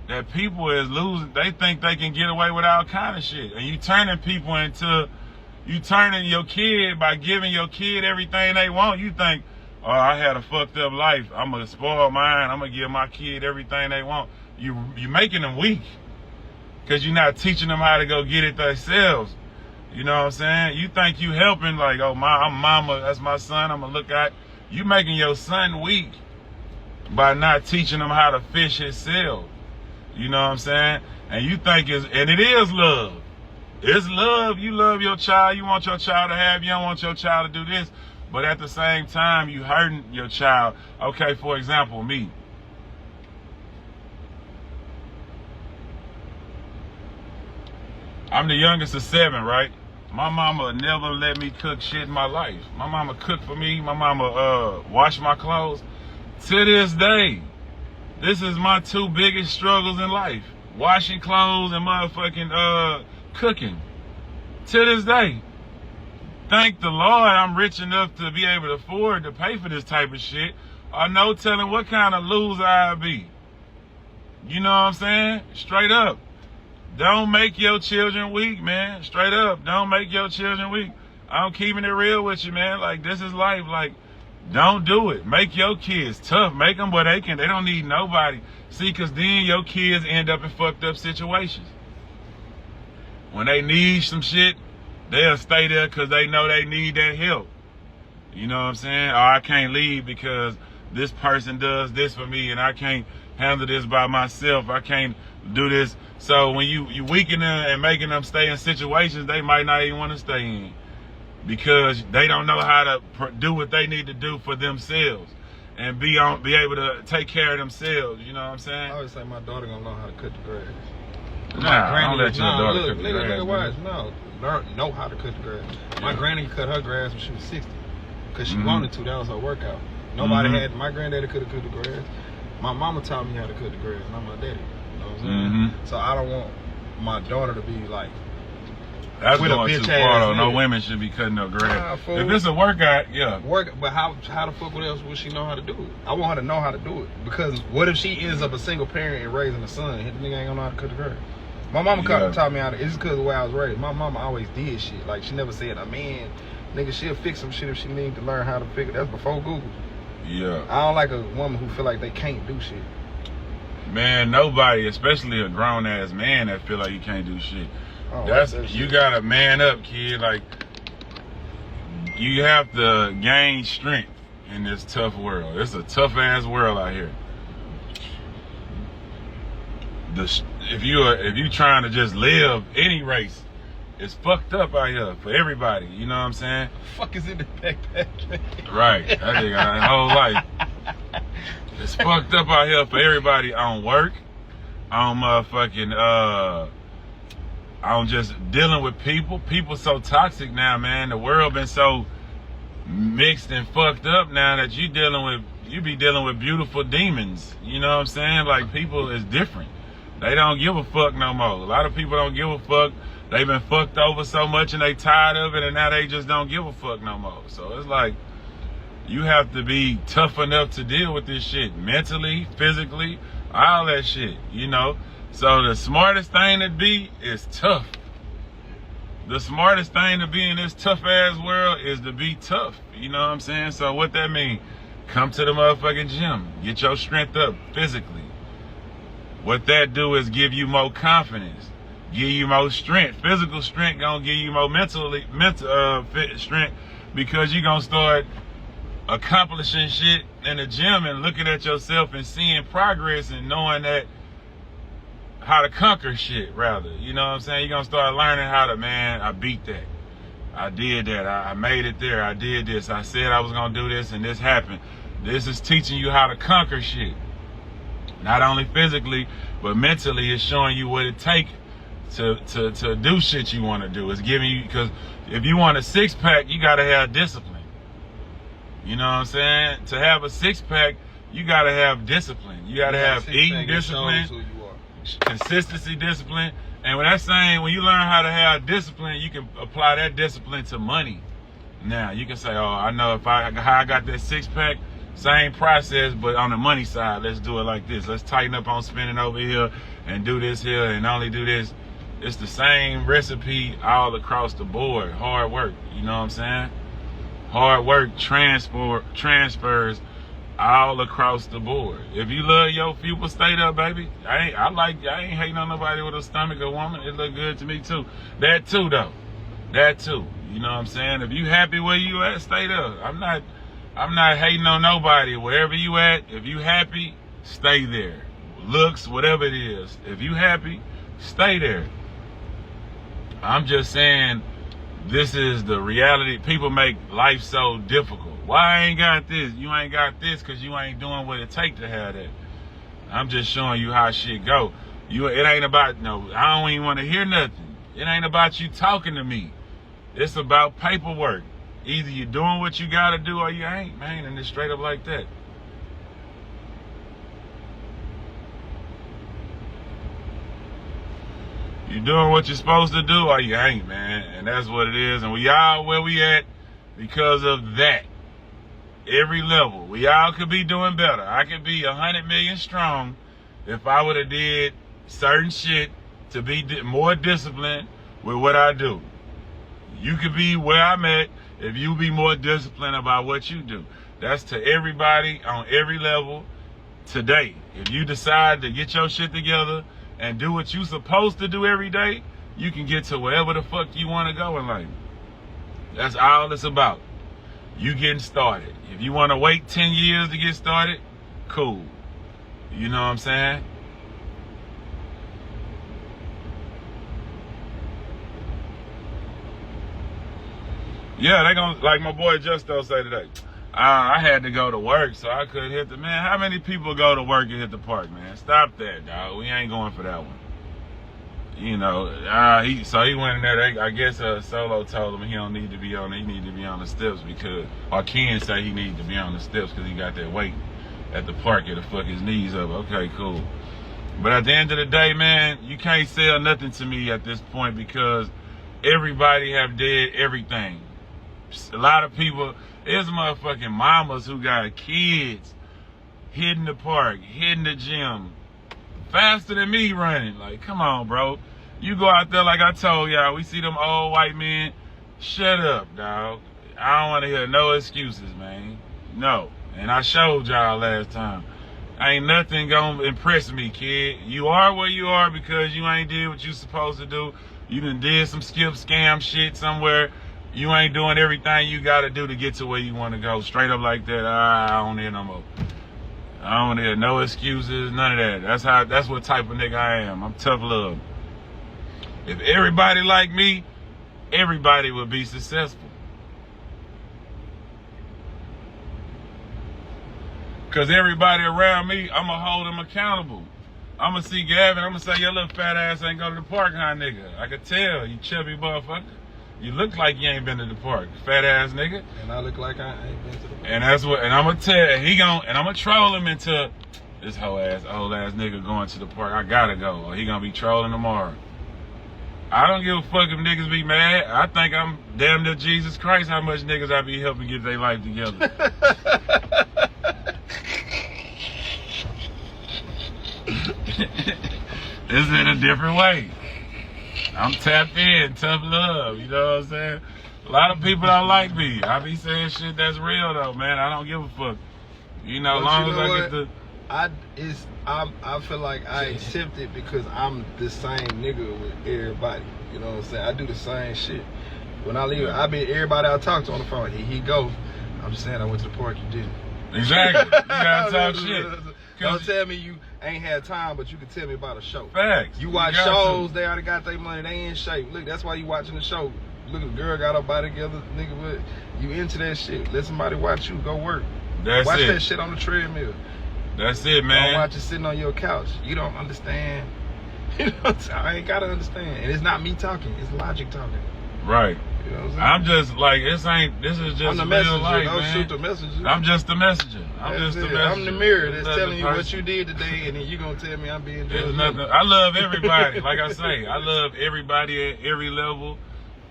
that people is losing. They think they can get away with all kind of shit. And you turning people into... You turning your kid by giving your kid everything they want. You think, oh, I had a fucked up life. I'm gonna spoil mine. I'm gonna give my kid everything they want. You making them weak because you're not teaching them how to go get it themselves. You know what I'm saying? You think you helping, like, oh, I'm mama, that's my son, I'm gonna look at. You making your son weak by not teaching him how to fish himself. You know what I'm saying? And you think and it is love. It's love. You love your child. You want your child to have. You don't want your child to do this. But at the same time, you hurting your child. Okay, for example, me. I'm the youngest of 7, right? My mama never let me cook shit in my life. My mama cooked for me. My mama washed my clothes. To this day, this is my 2 biggest struggles in life. Washing clothes and motherfucking cooking. To this day. Thank the Lord I'm rich enough to be able to afford to pay for this type of shit. Or no telling what kind of loser I'll be. You know what I'm saying? Straight up. Don't make your children weak, man. Straight up. Don't make your children weak. I'm keeping it real with you, man. Like, this is life. Like, don't do it. Make your kids tough. Make them where they can. They don't need nobody. See, because then your kids end up in fucked up situations. When they need some shit, they'll stay there because they know they need that help. You know what I'm saying? Or I can't leave because this person does this for me and I can't handle this by myself. I can't do this. So when you weaken them and making them stay in situations they might not even want to stay in because they don't know how to do what they need to do for themselves and be able to take care of themselves. You know what I'm saying? I always say my daughter gonna learn how to cut the grass. Nah, don't let your daughter cut the grass. Watch, no, know how to cut the grass. Yeah. My granny cut her grass when she was 60 because she wanted to. That was her workout. Nobody had. My granddaddy could have cut the grass. My mama taught me how to cut the grass, not my daddy. You know what I'm saying? So I don't want my daughter to be like. That's going too far though. No women should be cutting no grass. If it's a workout, yeah. But how the fuck else would she know how to do it? I want her to know how to do it because what if she ends up a single parent and raising a son? The nigga ain't gonna know how to cut the grass. My mama taught me how to. It's because of the way I was raised. My mama always did shit. Like she never said, man, nigga, she'll fix some shit if she need to learn how to fix it. That's before Google. Yeah. I don't like a woman who feel like they can't do shit. Man, nobody, especially a grown ass man that feel like you can't do shit. You gotta man up, kid. Like you have to gain strength in this tough world. It's a tough ass world out here. If you trying to just live any race, it's fucked up out here for everybody. You know what I'm saying? The fuck is in the backpack? Right. That nigga got a whole life. It's fucked up out here for everybody on work, on motherfucking on just dealing with people. People so toxic now, man. The world been so mixed and fucked up now that you be dealing with beautiful demons. You know what I'm saying? Like, people is different. They don't give a fuck no more. A lot of people don't give a fuck. They've been fucked over so much and they tired of it, and now they just don't give a fuck no more. So it's like, you have to be tough enough to deal with this shit mentally, physically, all that shit, you know? So the smartest thing to be is tough. The smartest thing to be in this tough ass world is to be tough. You know what I'm saying? So what that mean? Come to the motherfucking gym. Get your strength up physically. What that do is give you more confidence. Give you more strength. Physical strength gonna give you more mental strength, because you gonna start accomplishing shit in the gym and looking at yourself and seeing progress and knowing that how to conquer shit, rather. You know what I'm saying? You're gonna start learning how to, man, I beat that. I did that. I made it there. I did this. I said I was gonna do this and this happened. This is teaching you how to conquer shit. Not only physically, but mentally. It's showing you what it takes to do shit you want to do. It's giving you, because if you want a six-pack, you gotta have discipline. You know what I'm saying? To have a six-pack, you gotta have discipline. You gotta have eating discipline, consistency discipline. And when that's saying, when you learn how to have discipline, you can apply that discipline to money. Now you can say, oh, I know how I got that six-pack, same process, but on the money side, let's do it like this. Let's tighten up on spending over here and do this here and only do this. It's the same recipe all across the board. Hard work, you know what I'm saying? Hard work transfers all across the board. If you love your people, stay there, baby. I ain't hating on nobody with a stomach or woman. It look good to me too. That too, though. That too. You know what I'm saying? If you happy where you at, stay there. I'm not hating on nobody. Wherever you at, if you happy, stay there. Looks, whatever it is. If you happy, stay there. I'm just saying, this is the reality. People make life so difficult. Why I ain't got this? You ain't got this because you ain't doing what it take to have that. I'm just showing you how shit go. It ain't about, no, I don't even want to hear nothing. It ain't about you talking to me. It's about paperwork. Either you doing what you gotta do or you ain't, man, and it's straight up like that. You doing what you're supposed to do or you ain't, man. And that's what it is. And we all where we at because of that. Every level. We all could be doing better. I could be 100 million strong if I would have did certain shit to be more disciplined with what I do. You could be where I'm at if you be more disciplined about what you do. That's to everybody on every level today. If you decide to get your shit together and do what you supposed to do every day, you can get to wherever the fuck you want to go in life. That's all it's about. You getting started. If you want to wait 10 years to get started, cool. You know what I'm saying? Yeah, they gonna, like my boy Justo say today, I had to go to work, so I couldn't hit the, man, how many people go to work and hit the park, man? Stop that, dog. We ain't going for that one. You know, so he went in there, I guess Solo told him he don't need to be on, he need to be on the steps because, or Ken say he need to be on the steps because he got that weight at the park, it'll fuck his knees up. Okay, cool. But at the end of the day, man, you can't sell nothing to me at this point because everybody have did everything. A lot of people, there's motherfucking mamas who got kids hitting the park, hitting the gym, faster than me running. Like, come on, bro. You go out there like I told y'all, we see them old white men. Shut up, dog. I don't want to hear no excuses, man. No. And I showed y'all last time. Ain't nothing gonna impress me, kid. You are where you are because you ain't did what you supposed to do. You done did some skip scam shit somewhere. You ain't doing everything you gotta do to get to where you want to go. Straight up like that, I don't hear no more. I don't hear no excuses, none of that. That's what type of nigga I am. I'm tough love. If everybody like me, everybody would be successful. Cause everybody around me, I'ma hold them accountable. I'ma see Gavin, I'ma say, your little fat ass ain't go to the park, huh, nigga? I could tell, you chubby motherfucker. You look like you ain't been to the park, fat ass nigga. And I look like I ain't been to the park. And that's what, and I'ma tell, and I'ma troll him into this old ass nigga going to the park. I gotta go, or he gonna be trolling tomorrow. I don't give a fuck if niggas be mad. I think I'm damn near Jesus Christ how much niggas I be helping get their life together. It's in a different way. I'm tapped in, tough love, you know what I'm saying? A lot of people don't like me. I be saying shit that's real though, man. I don't give a fuck. You know, as long as I get the... I feel like I accept it because I'm the same nigga with everybody. You know what I'm saying? I do the same shit. When I leave, everybody I talk to on the phone, he go. I'm just saying I went to the park, you didn't. Exactly. You gotta talk shit. Don't tell me you ain't had time, but you can tell me about a show. Facts. You watch shows, they already got their money, they in shape. Look, that's why you watching the show. Look, a girl got her body together, nigga, but you into that shit. Let somebody watch you, go work. Watch that shit on the treadmill. That's it, man. Don't watch it sitting on your couch. You don't understand. You know what I'm saying? I ain't gotta understand. And it's not me talking, it's logic talking. Right. You know what I'm saying? I'm just like, this is just I'm the real messenger. life, Don't man. shoot the messenger. I'm just the messenger. I'm the mirror that's telling you what you did today, and then you gonna tell me I'm being judged. I love everybody. Like I say, I love everybody at every level.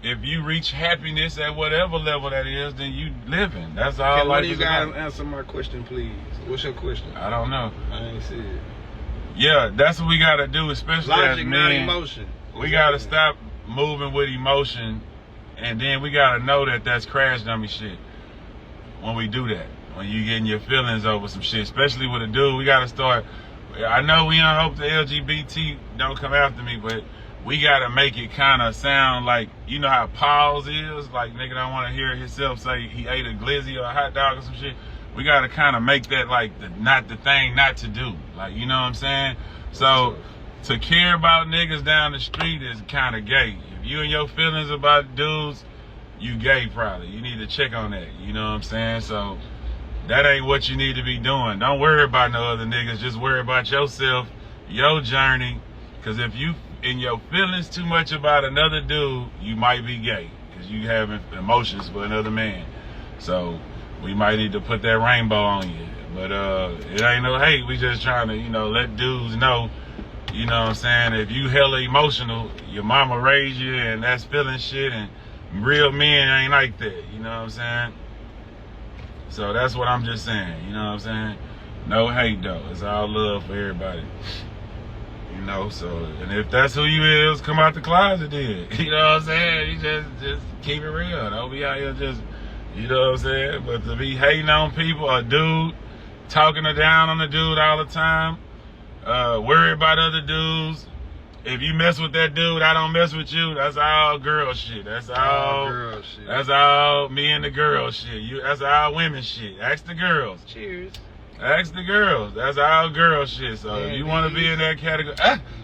If you reach happiness at whatever level that is, then you living. That's all. What do you guys answer my question, please? What's your question? I don't know. I ain't see it. Yeah, that's what we gotta do, especially logic, as men. not emotion. We gotta stop moving with emotion, and then we gotta know that that's crash dummy shit. When we do that, when you getting your feelings over some shit, especially with a dude, we gotta start. I know we don't hope the LGBT don't come after me, but we gotta make it kind of sound like, you know how pause is, like nigga don't want to hear himself say he ate a glizzy or a hot dog or some shit. We gotta kind of make that like not the thing not to do, like, you know what I'm saying? So to care about niggas down the street is kind of gay. If you and your feelings about dudes, you gay probably. You need to check on that, you know what I'm saying? So that ain't what you need to be doing. Don't worry about no other niggas, just worry about yourself, your journey, because if you in your feelings too much about another dude, you might be gay because you have emotions for another man. So we might need to put that rainbow on you. But it ain't no hate. We just trying to, you know, let dudes know, you know what I'm saying, if you hella emotional, your mama raised you and that's feeling shit, and real men ain't like that, you know what I'm saying? So that's what I'm just saying, you know what I'm saying? No hate though. It's all love for everybody. You know, so, and if that's who you is, come out the closet then. You know what I'm saying? You just keep it real. Don't be out here just, you know what I'm saying? But to be hating on people, a dude, talking down on the dude all the time, worry about other dudes. If you mess with that dude, I don't mess with you. That's all girl shit. That's all girl shit. That's all me and the girl shit. That's all women shit. Ask the girls. Cheers. Ask the girls. That's all girl shit. So if you want to be in that category,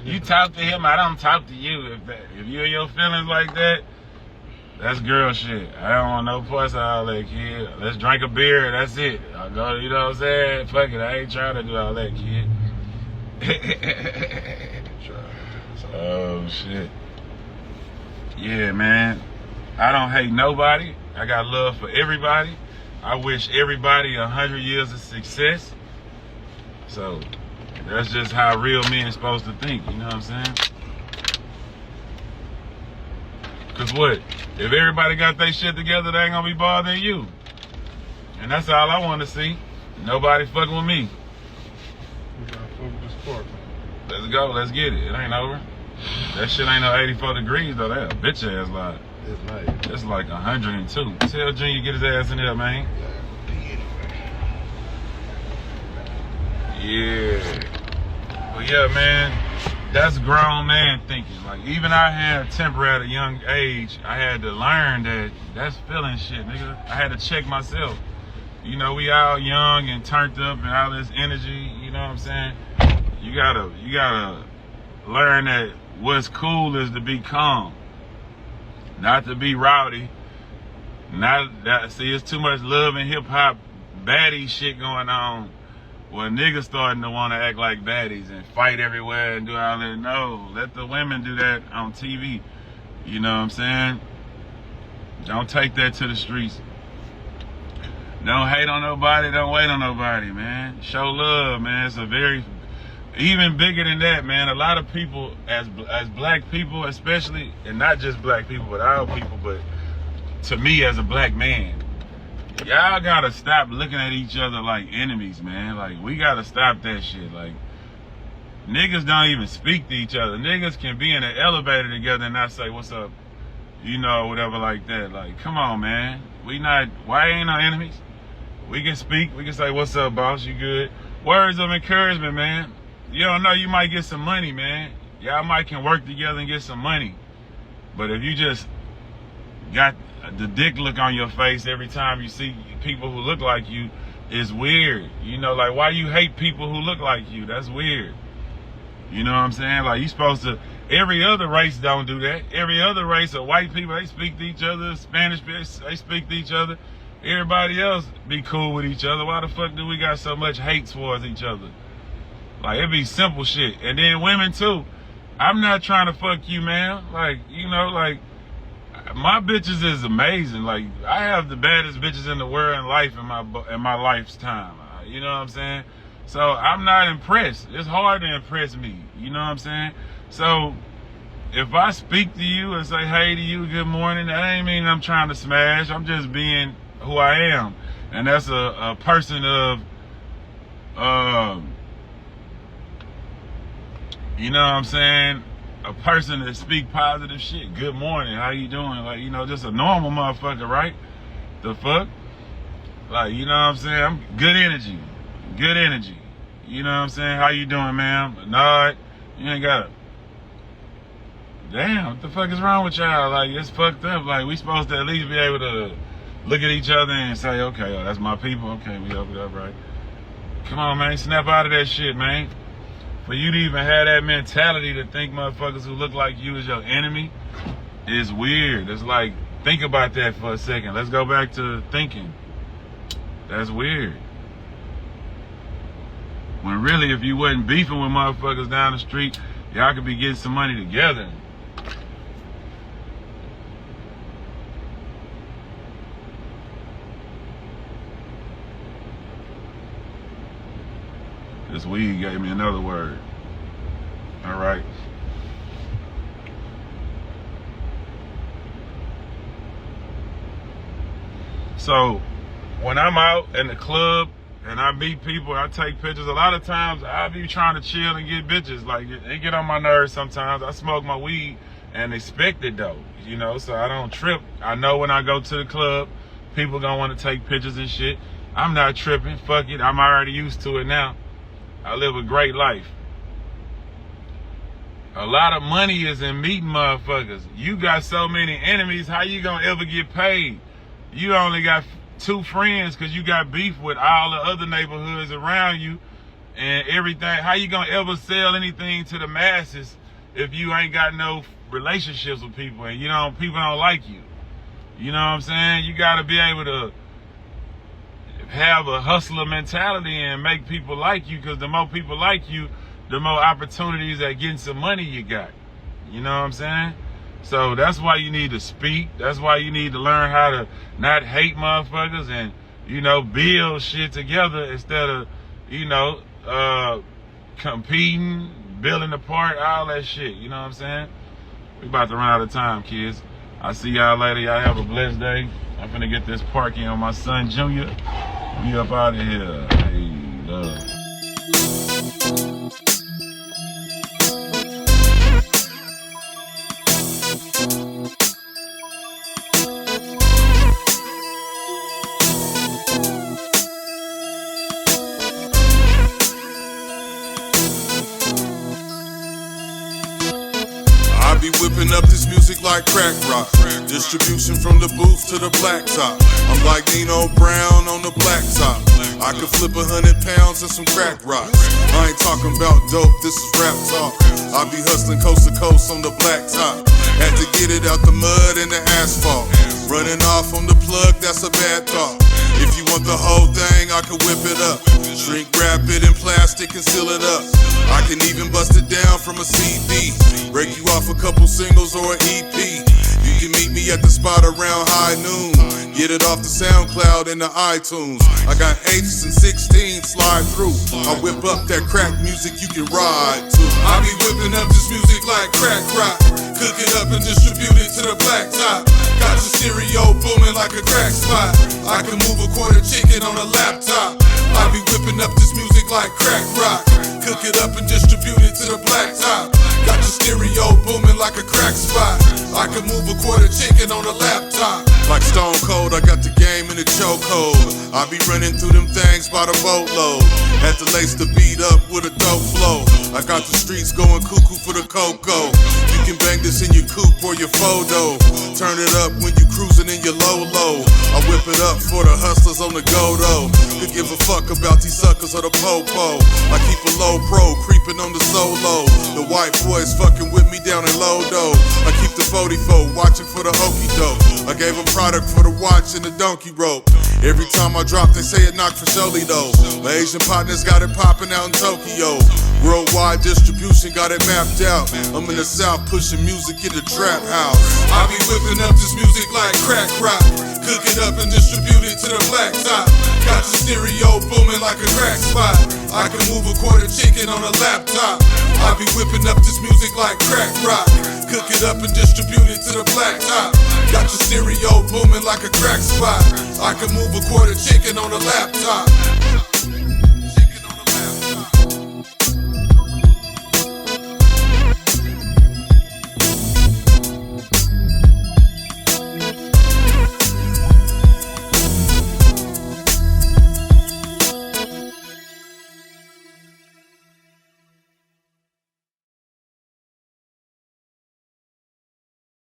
you talk to him, I don't talk to you. If you and your feelings like that, that's girl shit. I don't want no parts of all that, kid. Let's drink a beer. That's it. I'll go, you know what I'm saying? Fuck it. I ain't trying to do all that, kid. Oh, shit. Yeah, man. I don't hate nobody. I got love for everybody. I wish everybody 100 years of success. So that's just how real men supposed to think, you know what I'm saying? Cause what? If everybody got their shit together, they ain't gonna be bothering you. And that's all I want to see. Nobody fucking with me. We gotta fuck with the sport, man. Let's go, let's get it. It ain't over. That shit ain't no 84 degrees though. That a bitch ass lot. It's nice. It's like 102. Tell Junior get his ass in there, man. Yeah. Well, yeah, man. That's grown man thinking. Like, even I had a temper at a young age. I had to learn that that's feeling shit, nigga. I had to check myself. You know, we all young and turned up and all this energy. You know what I'm saying? You gotta learn that what's cool is to be calm. Not to be rowdy. Not that, see, it's too much love and hip hop baddie shit going on Well, niggas starting to want to act like baddies and fight everywhere and do all that. No, let the women do that on TV. You know what I'm saying? Don't take that to the streets. Don't hate on nobody. Don't wait on nobody, man. Show love, man. It's a very, even bigger than that, man. A lot of people, as black people especially, and not just black people, but all people, but to me as a black man, y'all gotta stop looking at each other like enemies, man. Like, we gotta stop that shit. Like, niggas don't even speak to each other. Niggas can be in an elevator together and not say, what's up, you know, whatever like that. Like, come on, man. Why ain't no enemies? We can speak. We can say, what's up, boss? You good? Words of encouragement, man. You don't know, you might get some money, man. Y'all might can work together and get some money. But if you just got the dick look on your face every time you see people who look like you, it's weird. You know, like, why you hate people who look like you? That's weird. You know what I'm saying? Like, you supposed to, every other race don't do that. Every other race of white people, they speak to each other. Spanish people, they speak to each other. Everybody else be cool with each other. Why the fuck do we got so much hate towards each other? Like, it be simple shit. And then women too. I'm not trying to fuck you, man. Like, you know, like, my bitches is amazing. Like, I have the baddest bitches in the world in life in my lifetime. You know what I'm saying? So I'm not impressed. It's hard to impress me. You know what I'm saying? So if I speak to you and say hey to you, good morning, that ain't mean I'm trying to smash. I'm just being who I am. And that's a person of, you know what I'm saying? A person that speak positive shit. Good morning, how you doing? Like, you know, just a normal motherfucker, right? The fuck? Like, you know what I'm saying? I'm good energy. Good energy. You know what I'm saying? How you doing, ma'am? Nod. You ain't got a... Damn, what the fuck is wrong with y'all? Like, it's fucked up. Like, we supposed to at least be able to look at each other and say, okay, oh, that's my people. Okay, we up it up, right? Come on, man. Snap out of that shit, man. For you to even have that mentality to think motherfuckers who look like you is your enemy is weird. It's like, think about that for a second. Let's go back to thinking. That's weird. When really, if you wasn't beefing with motherfuckers down the street, y'all could be getting some money together. This weed gave me another word. All right. So when I'm out in the club and I meet people, I take pictures. A lot of times I be trying to chill and get bitches. Like, they get on my nerves sometimes. I smoke my weed and expect it though, you know, so I don't trip. I know when I go to the club, people gonna want to take pictures and shit. I'm not tripping. Fuck it. I'm already used to it now. I live a great life. A lot of money is in meeting motherfuckers. You got so many enemies, how you gonna ever get paid? You only got 2 friends because you got beef with all the other neighborhoods around you and everything. How you gonna ever sell anything to the masses if you ain't got no relationships with people and people don't like you? You know what I'm saying? You gotta be able to have a hustler mentality and make people like you, because the more people like you, the more opportunities at getting some money you got. You know what I'm saying? So that's why you need to speak. That's why you need to learn how to not hate motherfuckers and, you know, build shit together instead of, you know, competing, building apart, all that shit. You know what I'm saying? We about to run out of time, kids. I'll see y'all later. Y'all have a blessed day. I'm finna get this parking on my son, Junior. We up out of here. Hey, love. I be whipping up this music like crack rock. Distribution from the booth to the blacktop. I'm like Nino Brown on the blacktop. I could flip 100 pounds and some crack rocks. I ain't talking about dope, this is rap talk. I be hustling coast to coast on the blacktop. Had to get it out the mud and the asphalt. Running off on the plug, that's a bad thought. If you want the whole thing, I could whip it up. Shrink wrap it in plastic and seal it up. I can even bust it down from a CD. Break you off a couple singles or an EP. You can meet me at the spot around high noon. Get it off the SoundCloud and the iTunes. I got 8s and 16s slide through. I whip up that crack music you can ride to. I be whipping up this music like crack rock. Cook it up and distribute it to the black top. Got your stereo booming like a crack spot. I can move a quarter chicken on a laptop. I be whipping up this music like crack rock. Cook it up and distribute it to the black top. Got your stereo booming like a crack spot. I can move a quarter chicken on a laptop. Like Stone Cold, I got the game in the chokehold. I be running through them things by the boatload. Had to lace the beat up with a dope flow. I got the streets going cuckoo for the cocoa. You can bang this in your coupe or your photo. Turn it up when you cruising in your low-low. I whip it up for the hustlers on the go-though. Could give a fuck about these suckers or the po-po. I keep a low pro, creeping on the solo. The white boys fucking with me down in Lodo. I keep the 44, watching for the hokey dope. I gave them product for the watch and the donkey rope. Every time I drop, they say it knock for surely though. My Asian partners got it popping out in Tokyo. Worldwide distribution got it mapped out. I'm in the South pushing music in the trap house. I be whipping up this music like crack rock. Cook it up and distribute it to the black top. Got your stereo booming like a crack spot. I can move a quarter chicken on a laptop. I be whipping up this music like crack rock. Cook it up and distribute it to the black top. Got your stereo booming like a crack spot. I can move a quarter chicken on a laptop.